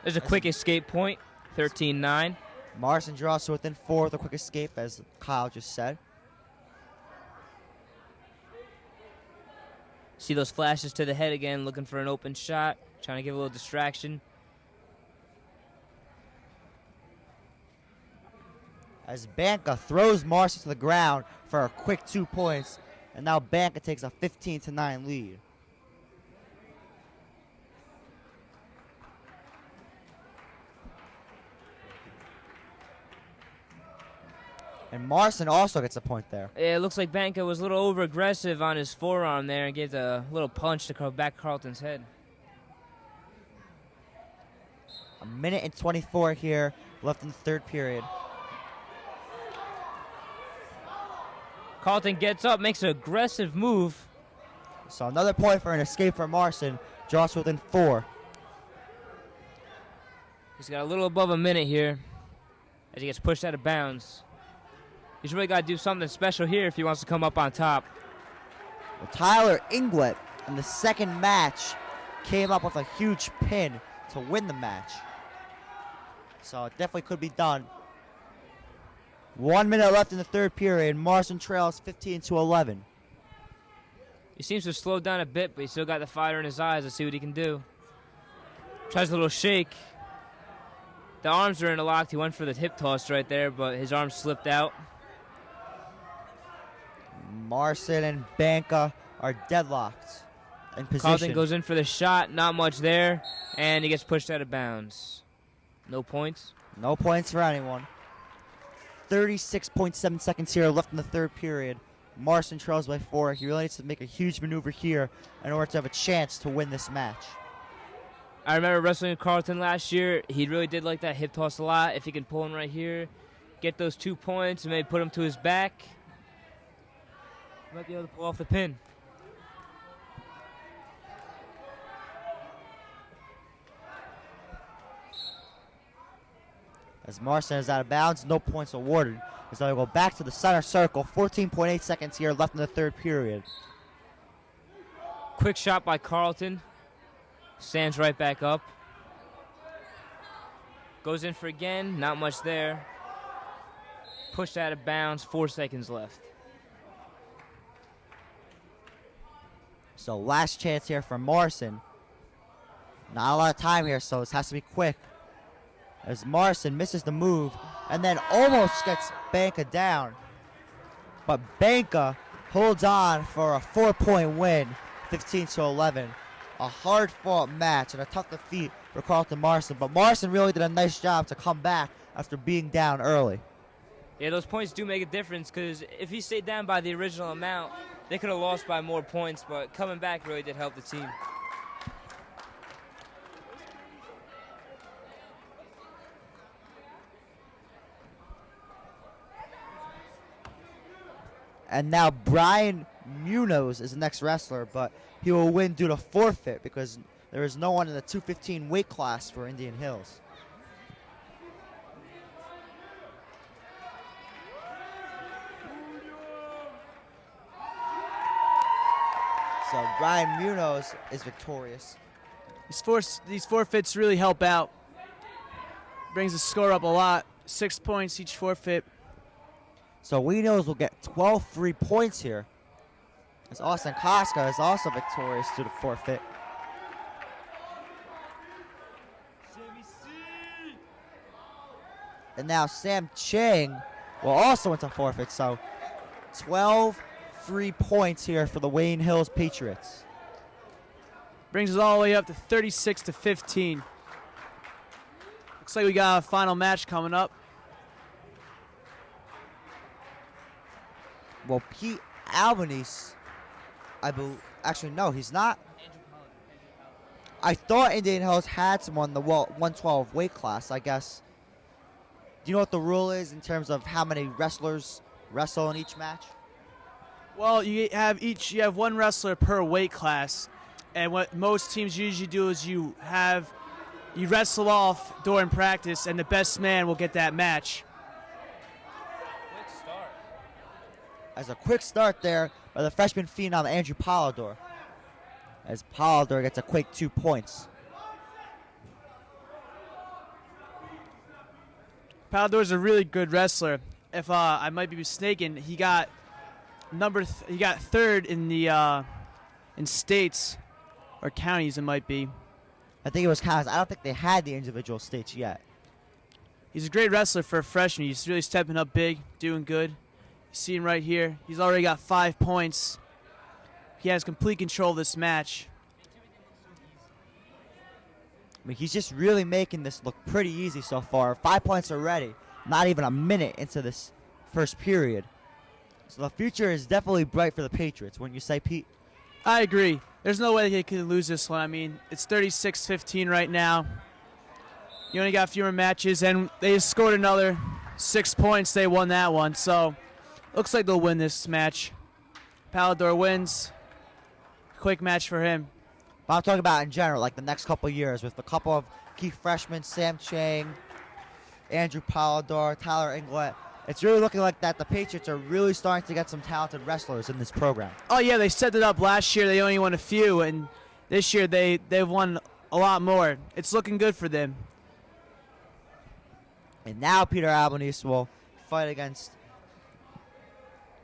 There's a quick escape point, 13-9. Morrison draws to within 4 with a quick escape, as Kyle just said. See those flashes to the head again, looking for an open shot, trying to give a little distraction. As Banka throws Morrison to the ground for a quick 2 points. And now Banka takes a 15-9 lead. And Morrison also gets a point there. Yeah, it looks like Banka was a little over-aggressive on his forearm there and gave a little punch to back Carlton's head. 1 minute and 24 here left in the third period. Carlton gets up, makes an aggressive move. So another point for an escape for Morrison. Draws within 4. He's got a little above a minute here as he gets pushed out of bounds. He's really got to do something special here if he wants to come up on top. Well, Tyler Inglet in the second match came up with a huge pin to win the match. So it definitely could be done. 1 minute left in the third period. Morrison trails 15-11. He seems to have slowed down a bit, but he's still got the fire in his eyes. Let's see what he can do. Tries a little shake. The arms are interlocked. He went for the hip toss right there, but his arms slipped out. Morrison and Banka are deadlocked in position. Carlton goes in for the shot. Not much there, and he gets pushed out of bounds. No points. No points for anyone. 36.7 seconds here left in the third period. Morrison trails by 4. He really needs to make a huge maneuver here in order to have a chance to win this match. I remember wrestling with Carlton last year. He really did like that hip toss a lot. If he can pull him right here, get those 2 points, and maybe put him to his back, he might be able to pull off the pin. As Morrison is out of bounds, no points awarded. As they go back to the center circle. 14.8 seconds here left in the third period. Quick shot by Carlton. Stands right back up. Goes in for again. Not much there. Pushed out of bounds. 4 seconds left. So last chance here for Morrison. Not a lot of time here, so this has to be quick. As Morrison misses the move, and then almost gets Banca down. But Banca holds on for a 4-point win, 15-11. A hard-fought match and a tough defeat for Carlton Marston. But Marston really did a nice job to come back after being down early. Yeah, those points do make a difference because if he stayed down by the original amount, they could have lost by more points, but coming back really did help the team. And now Brian Munoz is the next wrestler, but he will win due to forfeit because there is no one in the 215 weight class for Indian Hills. So Brian Munoz is victorious. These forfeits really help out. Brings the score up a lot. 6 points each forfeit. So Munoz will get 12 free points here. As Austin Koska is also victorious due to forfeit. And now Sam Chang will also into forfeit. So 12 free points here for the Wayne Hills Patriots. Brings us all the way up to 36-15. Looks like we got a final match coming up. Well, Pete Albanese, actually, no, he's not. I thought Indian Hills had someone in the 112 weight class, I guess. Do you know what the rule is in terms of how many wrestlers wrestle in each match? Well, you have one wrestler per weight class, and what most teams usually do is you wrestle off during practice, and the best man will get that match. Quick start. As a quick start there by the freshman phenom Andrew Polidor, as Polidor gets a quick 2 points. Polidor's a really good wrestler. If I might be mistaken, he got third in the in states or counties. It might be. I think it was counties. I don't think they had the individual states yet. He's a great wrestler for a freshman. He's really stepping up big, doing good. You see him right here. He's already got 5 points. He has complete control of this match. I mean, he's just really making this look pretty easy so far. 5 points already. Not even a minute into this first period. So the future is definitely bright for the Patriots, wouldn't you say, Pete? I agree. There's no way they can lose this one. I mean, it's 36-15 right now. You only got a few more matches, and they just scored another 6 points. They won that one. So, looks like they'll win this match. Polidor wins. Quick match for him. But I'm talking about in general, like the next couple of years, with a couple of key freshmen, Sam Chang, Andrew Polidor, Tyler Inglett. It's really looking like that the Patriots are really starting to get some talented wrestlers in this program. Oh, yeah, they set it up last year. They only won a few, and this year they've won a lot more. It's looking good for them. And now Peter Albanese will fight against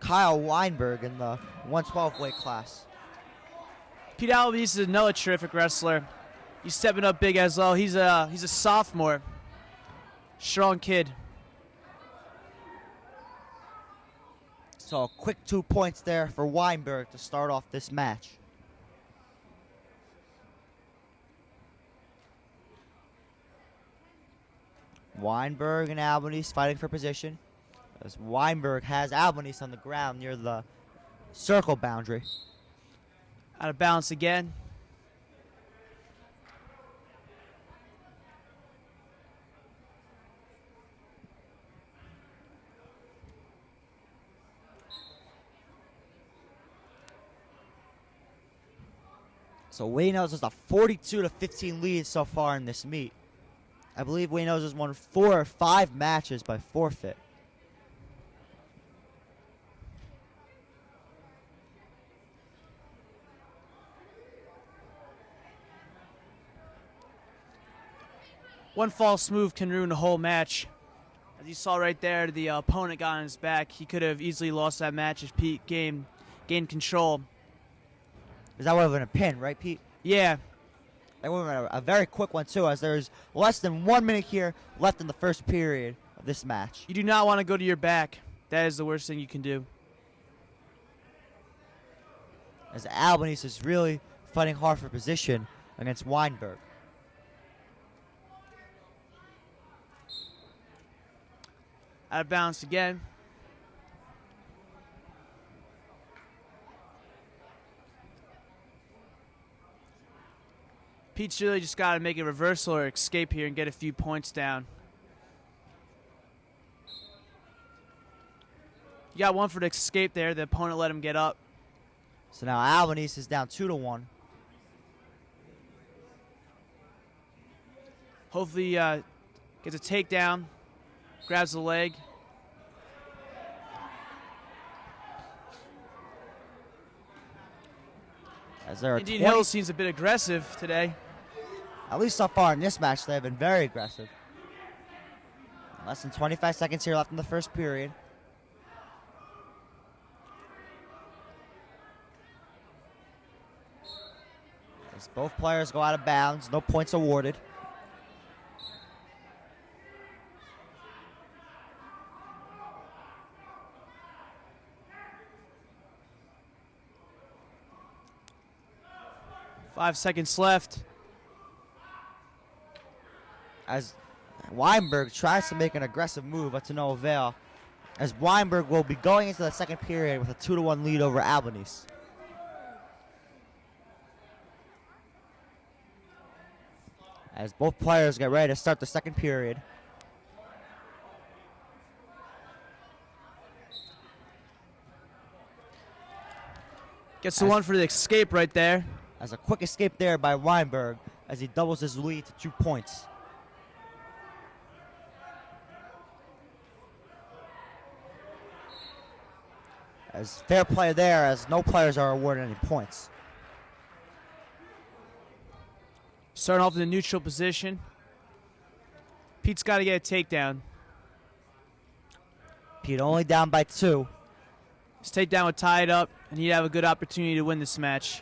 Kyle Weinberg in the 112 weight class. Pete Albanese is another terrific wrestler. He's stepping up big as well. He's a sophomore. Strong kid. So a quick 2 points there for Weinberg to start off this match. Weinberg and Albanese fighting for position, as Weinberg has Albanese on the ground near the circle boundary. Out of balance again. So Wayne Hills has a 42-15 lead so far in this meet. I believe Wayne Hills has won 4 or 5 matches by forfeit. One false move can ruin the whole match. As you saw right there, the opponent got on his back. He could have easily lost that match if Pete gained control. That would have been a pin, right, Pete? Yeah. That would have been a very quick one, too, as there's less than 1 minute here left in the first period of this match. You do not want to go to your back. That is the worst thing you can do. As Albanese is really fighting hard for position against Weinberg. Out of balance again. Pete's really just got to make a reversal or escape here and get a few points down. You got one for the escape there. The opponent let him get up. So now Albanese is down 2-1. Hopefully gets a takedown, grabs the leg. As there are Indian 20 Hills seems a bit aggressive today. At least so far in this match, they have been very aggressive. Less than 25 seconds here left in the first period. As both players go out of bounds, no points awarded. Five seconds left. As Weinberg tries to make an aggressive move, but to no avail. As Weinberg will be going into the second period with a 2-1 lead over Albanese. As both players get ready to start the second period. Gets the one for the escape right there. As a quick escape there by Weinberg as he doubles his lead to 2 points. As fair play there, as no players are awarded any points. Starting off in the neutral position. Pete's got to get a takedown. Pete only down by 2. His takedown would tie it up, and he'd have a good opportunity to win this match.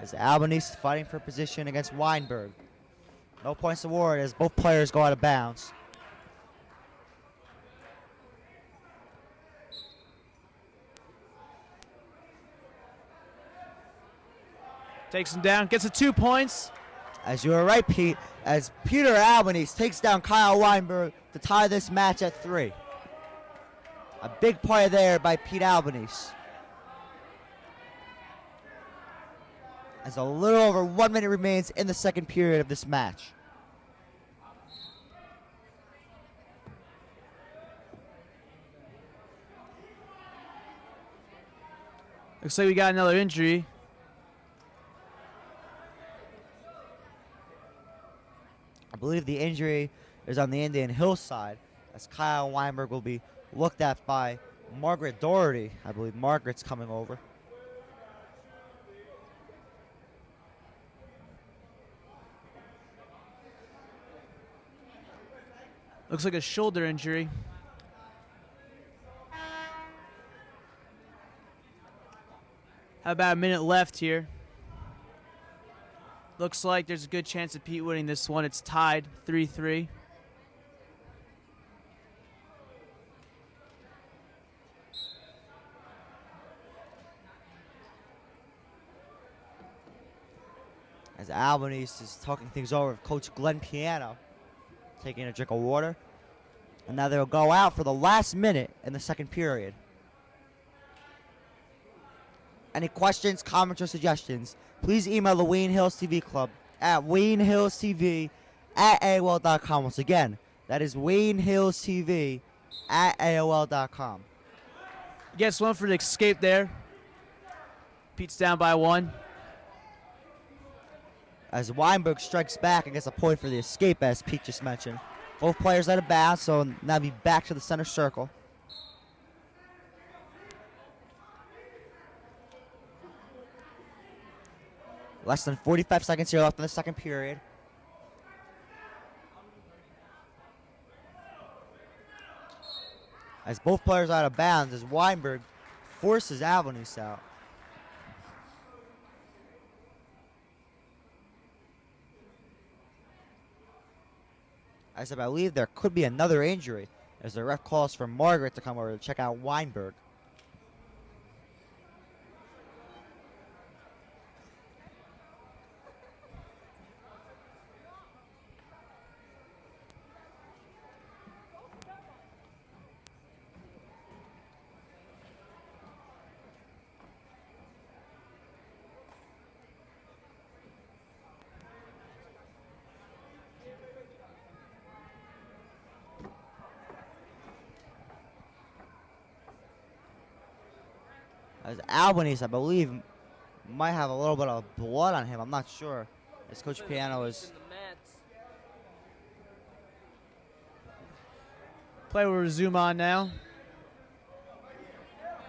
As Albanese fighting for position against Weinberg. No points awarded as both players go out of bounds. Takes him down, gets the 2 points. As you were right, Pete, as Peter Albanese takes down Kyle Weinberg to tie this match at 3. A big play there by Pete Albanese. As a little over 1 minute remains in the second period of this match. Looks like we got another injury. I believe the injury is on the Indian Hill side, as Kyle Weinberg will be looked at by Margaret Doherty. I believe Margaret's coming over. Looks like a shoulder injury. How about a minute left here? Looks like there's a good chance of Pete winning this one. It's tied 3-3. As Albanese is talking things over with Coach Glenn Piano, taking a drink of water. And now they'll go out for the last minute in the second period. Any questions, comments, or suggestions, please email the Wayne Hills TV Club at WayneHillsTV@AOL.com. Once again, that is WayneHillsTV@AOL.com. Gets one for the escape there. Pete's down by 1. As Weinberg strikes back and gets a point for the escape, as Pete just mentioned. Both players out of bounds, so now be back to the center circle. Less than 45 seconds here left in the second period. As both players are out of bounds, as Weinberg forces Albanese out. as I believe there could be another injury as the ref calls for Margaret to come over to check out Weinberg. As Albanese, I believe, might have a little bit of blood on him. I'm not sure. As Coach Piano is. Play will resume on now.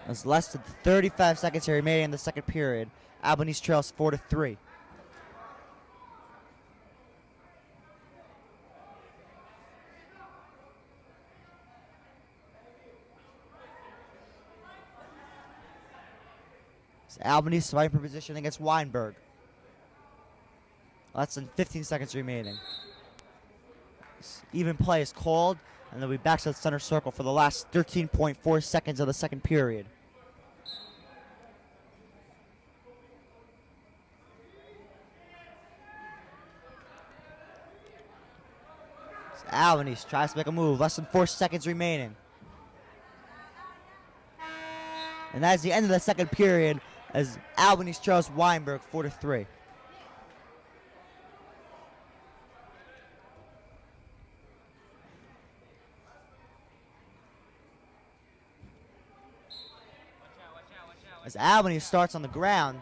There's less than 35 seconds here remaining in the second period. Albanese trails 4-3. Albanese fighting for position against Weinberg. Less than 15 seconds remaining. Even play is called, and they'll be back to the center circle for the last 13.4 seconds of the second period. Albanese tries to make a move. Less than 4 seconds remaining. And that's the end of the second period as Albanese trails Weinberg 4-3. As Albanese starts on the ground,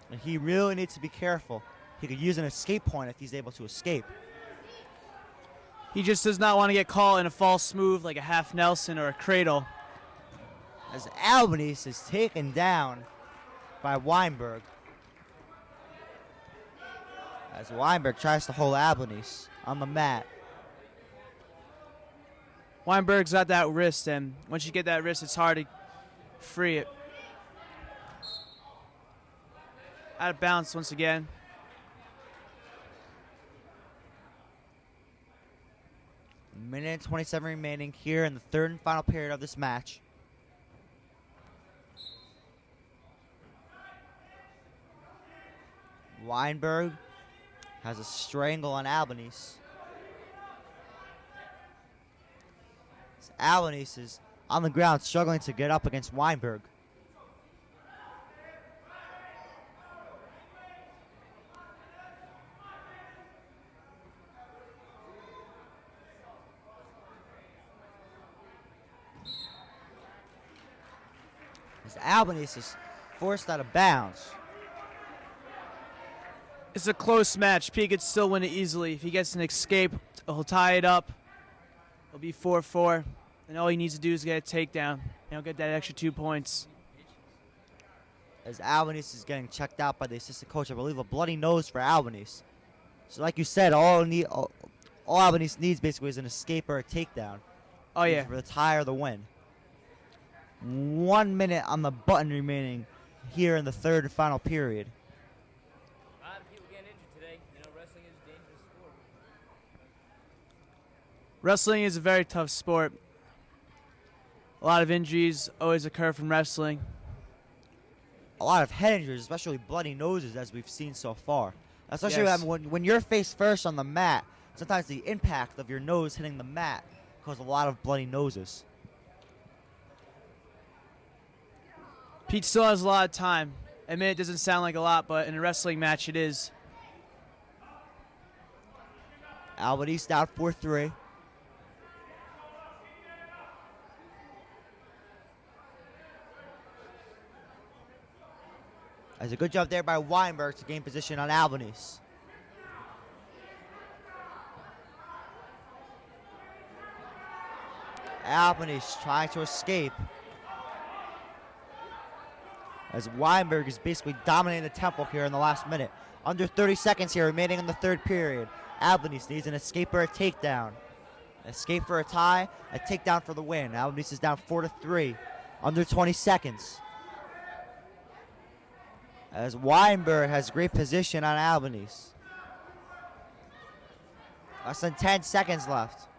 and he really needs to be careful. He could use an escape point if he's able to escape. He just does not want to get caught in a false move like a half Nelson or a cradle. As Albanese is taken down by Weinberg. As Weinberg tries to hold Albanese on the mat. Weinberg's got that wrist, and once you get that wrist, it's hard to free it. Out of bounds once again. Minute and 27 remaining here in the third and final period of this match. Weinberg has a strangle on Albanese. Albanese is on the ground struggling to get up against Weinberg. As Albanese is forced out of bounds. It's a close match. P could still win it easily. If he gets an escape, he'll tie it up. It'll be 4-4. And all he needs to do is get a takedown. And he'll get that extra 2 points. As Albanese is getting checked out by the assistant coach, I believe a bloody nose for Albanese. So like you said, all Albanese needs basically is an escape or a takedown. Oh, yeah. For the tie or the win. 1 minute on the button remaining here in the third and final period. A lot of people getting injured today. You know, wrestling is a dangerous sport. Wrestling is a very tough sport. A lot of injuries always occur from wrestling. A lot of head injuries, especially bloody noses, as we've seen so far. Especially Yes. when you're face first on the mat, sometimes the impact of your nose hitting the mat causes a lot of bloody noses. Pete still has a lot of time. I mean, it doesn't sound like a lot, but in a wrestling match, it is. Albanese down 4-3. That's a good job there by Weinberg to gain position on Albanese. Albanese trying to escape. As Weinberg is basically dominating the tempo here in the last minute. Under 30 seconds here remaining in the third period. Albanese needs an escape or a takedown. Escape for a tie, a takedown for the win. Albanese is down 4-3. Under 20 seconds. As Weinberg has great position on Albanese. Less than 10 seconds left.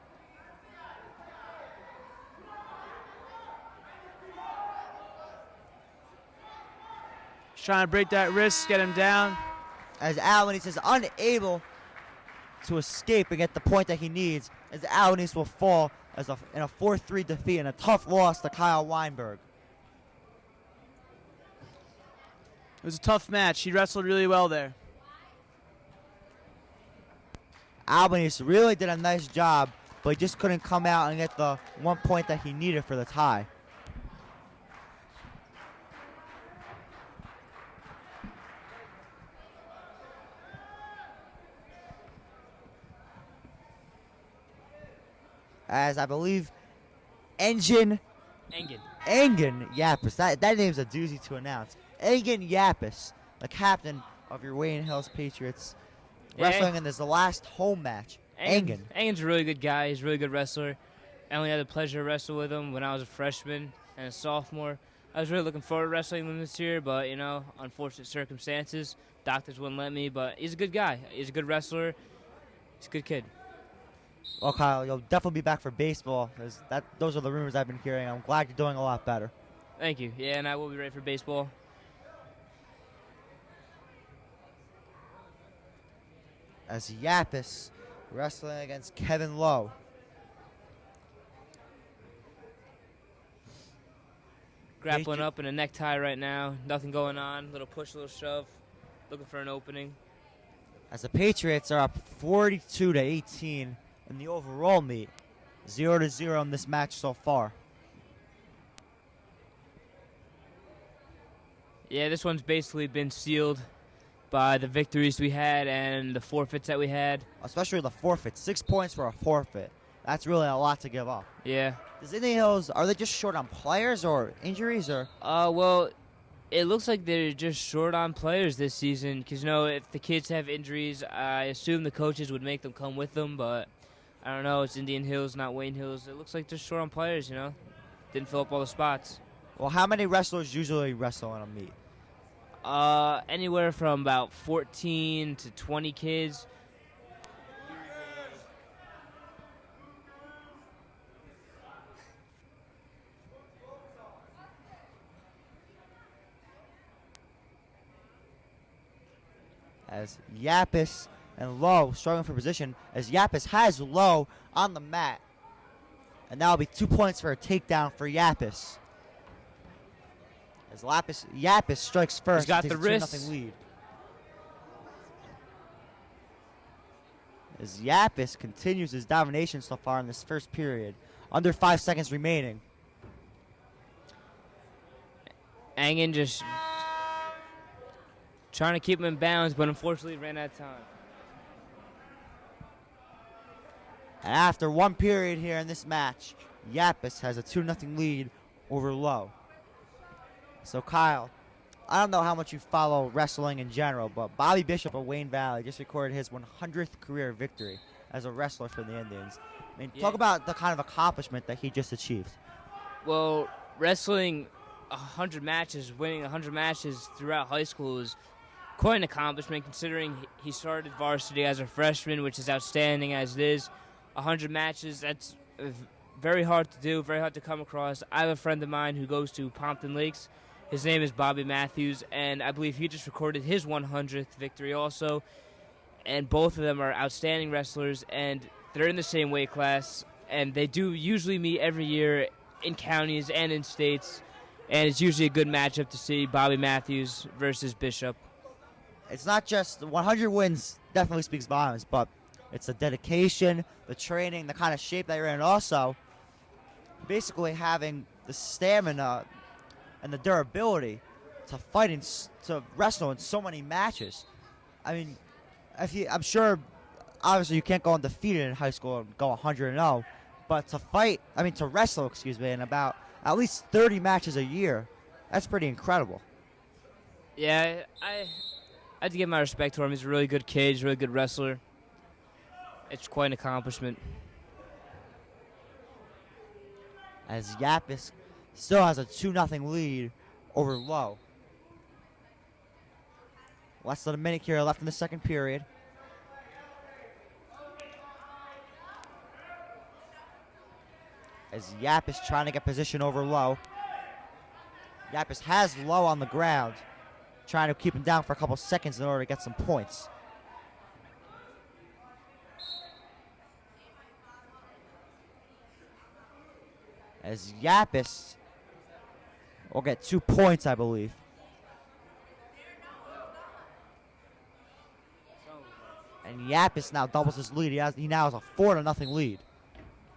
Just trying to break that wrist, get him down. As Alanis is unable to escape and get the point that he needs, as Alanis will fall in a 4-3 defeat and a tough loss to Kyle Weinberg. It was a tough match. He wrestled really well there. Alanis really did a nice job, but he just couldn't come out and get the 1 point that he needed for the tie. As I believe Engen Yapis, that name's a doozy to announce. Engen Yapis, the captain of your Wayne Hills Patriots, wrestling in this the last home match. Engen's a really good guy. He's a really good wrestler. I only had the pleasure to wrestle with him when I was a freshman and a sophomore. I was really looking forward to wrestling him this year, but, unfortunate circumstances. Doctors wouldn't let me, but he's a good guy. He's a good wrestler. He's a good kid. Well, Kyle, you'll definitely be back for baseball. Those are the rumors I've been hearing. I'm glad you're doing a lot better. Thank you. Yeah, and I will be ready for baseball. As Yapis wrestling against Kevin Lowe. Grappling up in a necktie right now. Nothing going on. Little push, little shove. Looking for an opening. As the Patriots are up 42-18 in the overall meet. 0-0 in this match so far. Yeah, this one's basically been sealed by the victories we had and the forfeits that we had. Especially the forfeit. 6 points for a forfeit. That's really a lot to give up. Yeah. Does Indian Hills, are they just short on players or injuries? Or? Well, it looks like they're just short on players this season because, if the kids have injuries, I assume the coaches would make them come with them, but I don't know. It's Indian Hills, not Wayne Hills. It looks like they're short on players, Didn't fill up all the spots. Well, how many wrestlers usually wrestle in a meet? Anywhere from about 14 to 20 kids. As Yapis and Lowe struggling for position, as Yapis has Lowe on the mat. And that'll be 2 points for a takedown for Yapis. As Yapis strikes first, He's got takes the a 2-0 wrist. lead. As Yapis continues his domination so far in this first period. Under 5 seconds remaining. Engen just trying to keep him in bounds, but unfortunately ran out of time. And after one period here in this match, Yapis has a 2-0 lead over Lowe. So Kyle, I don't know how much you follow wrestling in general, but Bobby Bishop of Wayne Valley just recorded his 100th career victory as a wrestler for the Indians. I mean, talk about the kind of accomplishment that he just achieved. Well, wrestling 100 matches, winning 100 matches throughout high school is quite an accomplishment considering he started varsity as a freshman, which is outstanding as it is. 100 matches, that's very hard to do, very hard to come across. I have a friend of mine who goes to Pompton Lakes. His name is Bobby Matthews, and I believe he just recorded his 100th victory also. And both of them are outstanding wrestlers, and they're in the same weight class, and they do usually meet every year in counties and in states, and it's usually a good matchup to see Bobby Matthews versus Bishop. It's not just 100 wins definitely speaks volumes, but it's the dedication, the training, the kind of shape that you're in, and also basically having the stamina and the durability to fight and to wrestle in so many matches. I mean, I'm sure, obviously, you can't go undefeated in high school and go 100-0, but to wrestle, in about at least 30 matches a year, that's pretty incredible. Yeah, I have to give my respect to him. He's a really good kid. He's a really good wrestler. It's quite an accomplishment. As Yapis still has a 2-0 lead over Lowe. Less than a minute here left in the second period. As Yapis trying to get position over Lowe. Yapis has Lowe on the ground. trying to keep him down for a couple seconds in order to get some points. As Yapis will get 2 points, I believe. And Yapis now doubles his lead. He now has a 4-0 lead.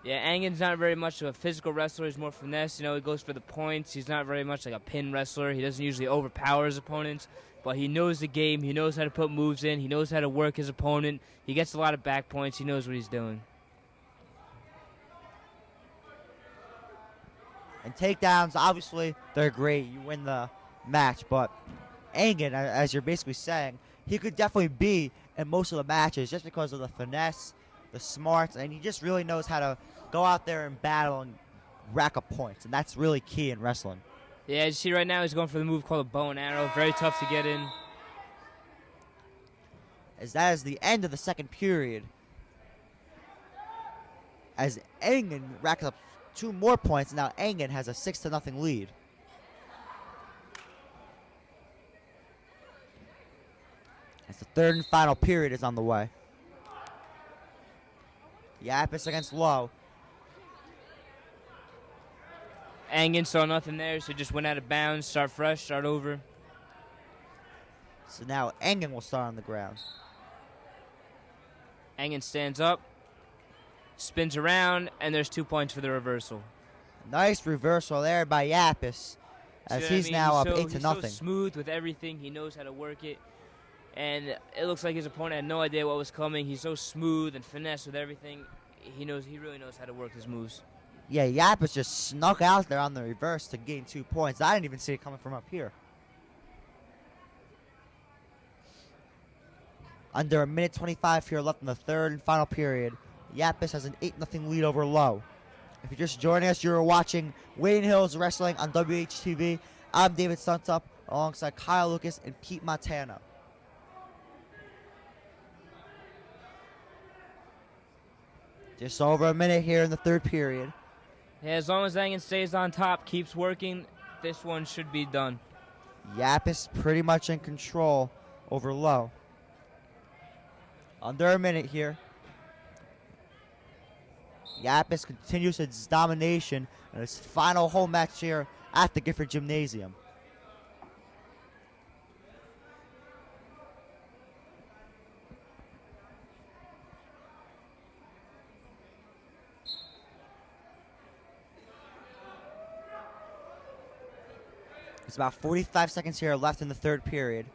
Yeah, Angen's not very much of a physical wrestler. He's more finesse. You know, he goes for the points. He's not very much like a pin wrestler. He doesn't usually overpower his opponents, but he knows the game. He knows how to put moves in. He knows how to work his opponent. He gets a lot of back points. He knows what he's doing. And takedowns, obviously, they're great. You win the match, but Angen, as you're basically saying, he could definitely be in most of the matches just because of the finesse, the smarts, and he just really knows how to go out there and battle and rack up points, and that's really key in wrestling. Yeah, as you see right now, he's going for the move called a bow and arrow. Very tough to get in. As that is the end of the second period. As Angen racks up 2 more points, now Angen has a 6-0 lead. As the third and final period is on the way. Yapis against Lowe. Angen saw nothing there, so just went out of bounds. Start fresh, start over. So now Angen will start on the ground. Angen stands up, spins around, and there's 2 points for the reversal. Nice reversal there by Yapis. As See what I he's mean? now up He's 8-0. so smooth with everything. He knows how to work it. And it looks like his opponent had no idea what was coming. He's so smooth and finesse with everything. He really knows how to work his moves. Yeah, Yapis just snuck out there on the reverse to gain 2 points. I didn't even see it coming from up here. Under a minute 25 here left in the third and final period. Yapis has an 8-0 lead over Lowe. If you're just joining us, you're watching Wayne Hills Wrestling on WHTV. I'm David Suntup alongside Kyle Lucas and Pete Montano. Just over a minute here in the third period. Yeah, as long as Angen stays on top, keeps working, this one should be done. Yapis pretty much in control over Lowe. Under a minute here. Yapis continues its domination in its final home match here at the Gifford Gymnasium. It's about 45 seconds here left in the third period.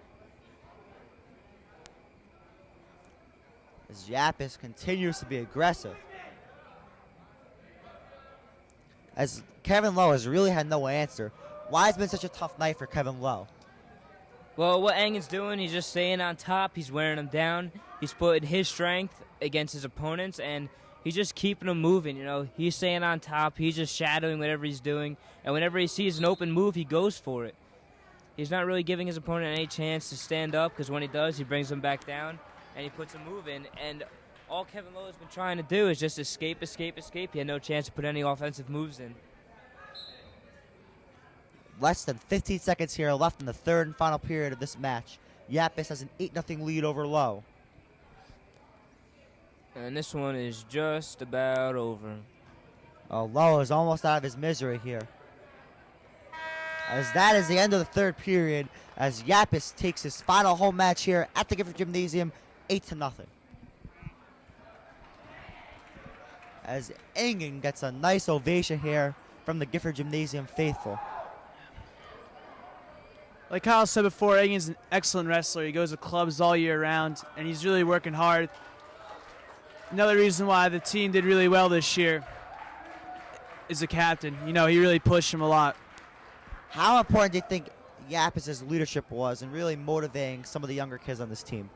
As Yapis continues to be aggressive. As Kevin Lowe has really had no answer. Why has it been such a tough night for Kevin Lowe? Well, what Angen's doing, he's just staying on top. He's wearing them down. He's putting his strength against his opponents, and he's just keeping them moving. You know, he's staying on top. He's just shadowing whatever he's doing, and whenever he sees an open move, he goes for it. He's not really giving his opponent any chance to stand up, because when he does, he brings him back down, and he puts a move in. And all Kevin Lowe has been trying to do is just escape, escape, escape. He had no chance to put any offensive moves in. Less than 15 seconds here left in the third and final period of this match. Yapis has an 8-0 lead over Lowe. And this one is just about over. Oh, Lowe is almost out of his misery here. As that is the end of the third period, as Yapis takes his final home match here at the Gifford Gymnasium, 8-0. As Angen gets a nice ovation here from the Gifford Gymnasium faithful. Like Kyle said before, Angen's an excellent wrestler. He goes to clubs all year round, and he's really working hard. Another reason why the team did really well this year is the captain. You know, he really pushed him a lot. How important do you think Yapis' leadership was in really motivating some of the younger kids on this team?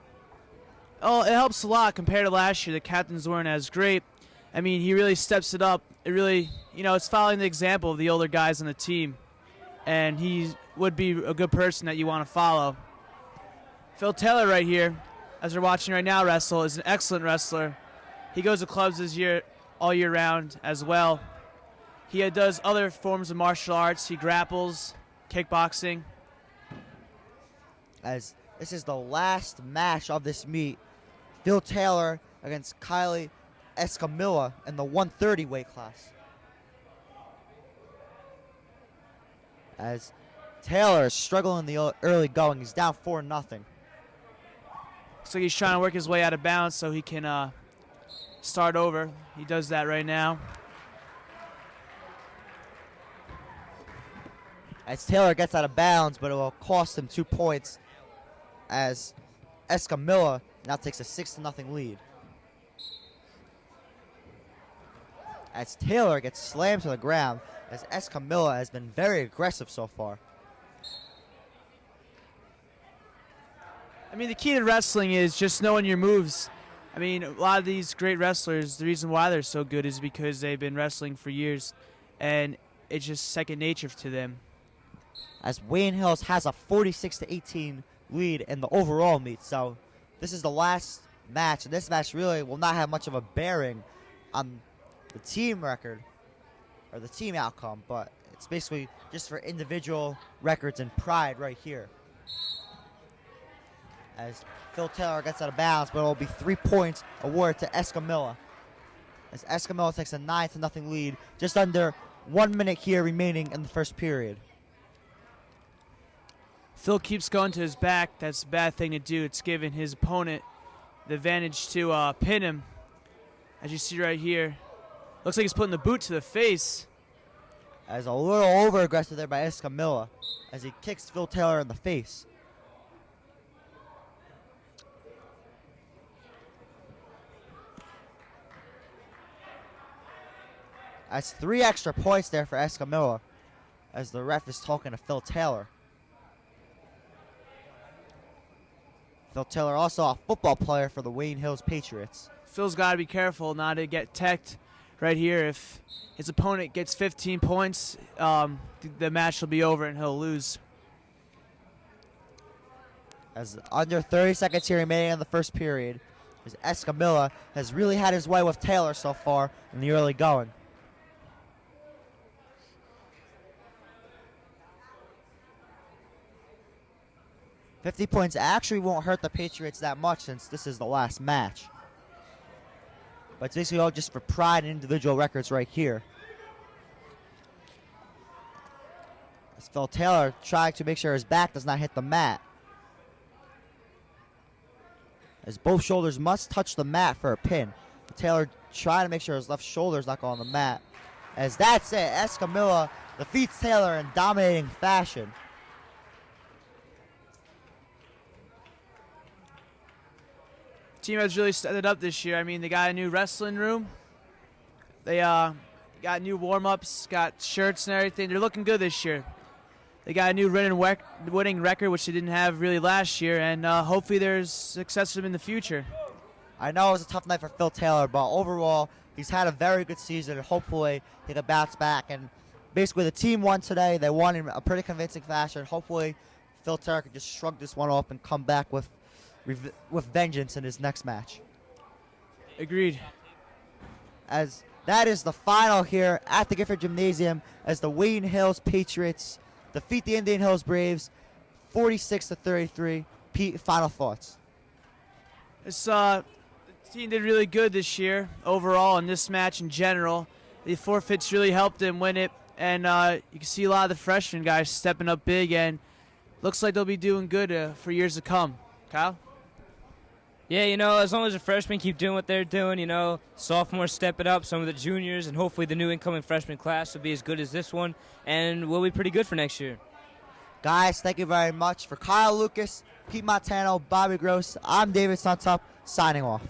Oh, it helps a lot compared to last year. The captains weren't as great. I mean, he really steps it up. It really, you know, it's following the example of the older guys on the team. And he would be a good person that you want to follow. Phil Taylor right here, as we're watching right now wrestle, is an excellent wrestler. He goes to clubs this year, all year round as well. He does other forms of martial arts. He grapples, kickboxing. as this is the last match of this meet. Phil Taylor against Kylie Escamilla in the 130 weight class. As Taylor is struggling in the early going. He's down 4-0. Looks like he's trying to work his way out of bounds so he can start over. He does that right now. As Taylor gets out of bounds, but it will cost him 2 points as Escamilla now takes a 6-0 lead. As Taylor gets slammed to the ground, as Escamilla has been very aggressive so far. I mean, the key to wrestling is just knowing your moves. I mean, a lot of these great wrestlers, the reason why they're so good is because they've been wrestling for years, and it's just second nature to them. As Wayne Hills has a 46-18 lead in the overall meet, so this is the last match, and this match really will not have much of a bearing on the team record or the team outcome, but it's basically just for individual records and pride right here. As Phil Taylor gets out of bounds, but it will be 3 points awarded to Escamilla. As Escamilla takes a 9-0 lead, just under 1 minute here remaining in the first period. Phil keeps going to his back. That's a bad thing to do. It's giving his opponent the advantage to pin him. As you see right here. Looks like he's putting the boot to the face. As a little over-aggressive there by Escamilla as he kicks Phil Taylor in the face. That's 3 extra points there for Escamilla as the ref is talking to Phil Taylor. Phil Taylor also a football player for the Wayne Hills Patriots. Phil's got to be careful not to get teched right here. If his opponent gets 15 points, the match will be over and he'll lose. As under 30 seconds here remaining in the first period, as Escamilla has really had his way with Taylor so far in the early going. $50 points actually won't hurt the Patriots that much since this is the last match. But it's basically all just for pride and individual records right here. As Phil Taylor trying to make sure his back does not hit the mat. As both shoulders must touch the mat for a pin. Taylor trying to make sure his left shoulder is not going on the mat. As that's it, Escamilla defeats Taylor in dominating fashion. Team has really stepped it up this year. I mean, they got a new wrestling room. They got new warm-ups, got shirts and everything. They're looking good this year. They got a new winning record, which they didn't have really last year, and hopefully there's success for them in the future. I know it was a tough night for Phil Taylor, but overall, he's had a very good season, and hopefully he can bounce back. And basically, the team won today. They won in a pretty convincing fashion. Hopefully, Phil Taylor can just shrug this one off and come back with vengeance in his next match. Agreed. As that is the final here at the Gifford Gymnasium as the Wayne Hills Patriots defeat the Indian Hills Braves 46-33. Pete, final thoughts? The team did really good this year overall in this match in general. The forfeits really helped them win it, and you can see a lot of the freshman guys stepping up big, and looks like they'll be doing good for years to come. Kyle? Yeah, as long as the freshmen keep doing what they're doing, sophomores step it up, some of the juniors, and hopefully the new incoming freshman class will be as good as this one, and we'll be pretty good for next year. Guys, thank you very much. For Kyle Lucas, Pete Montano, Bobby Gross, I'm David Suntup, signing off.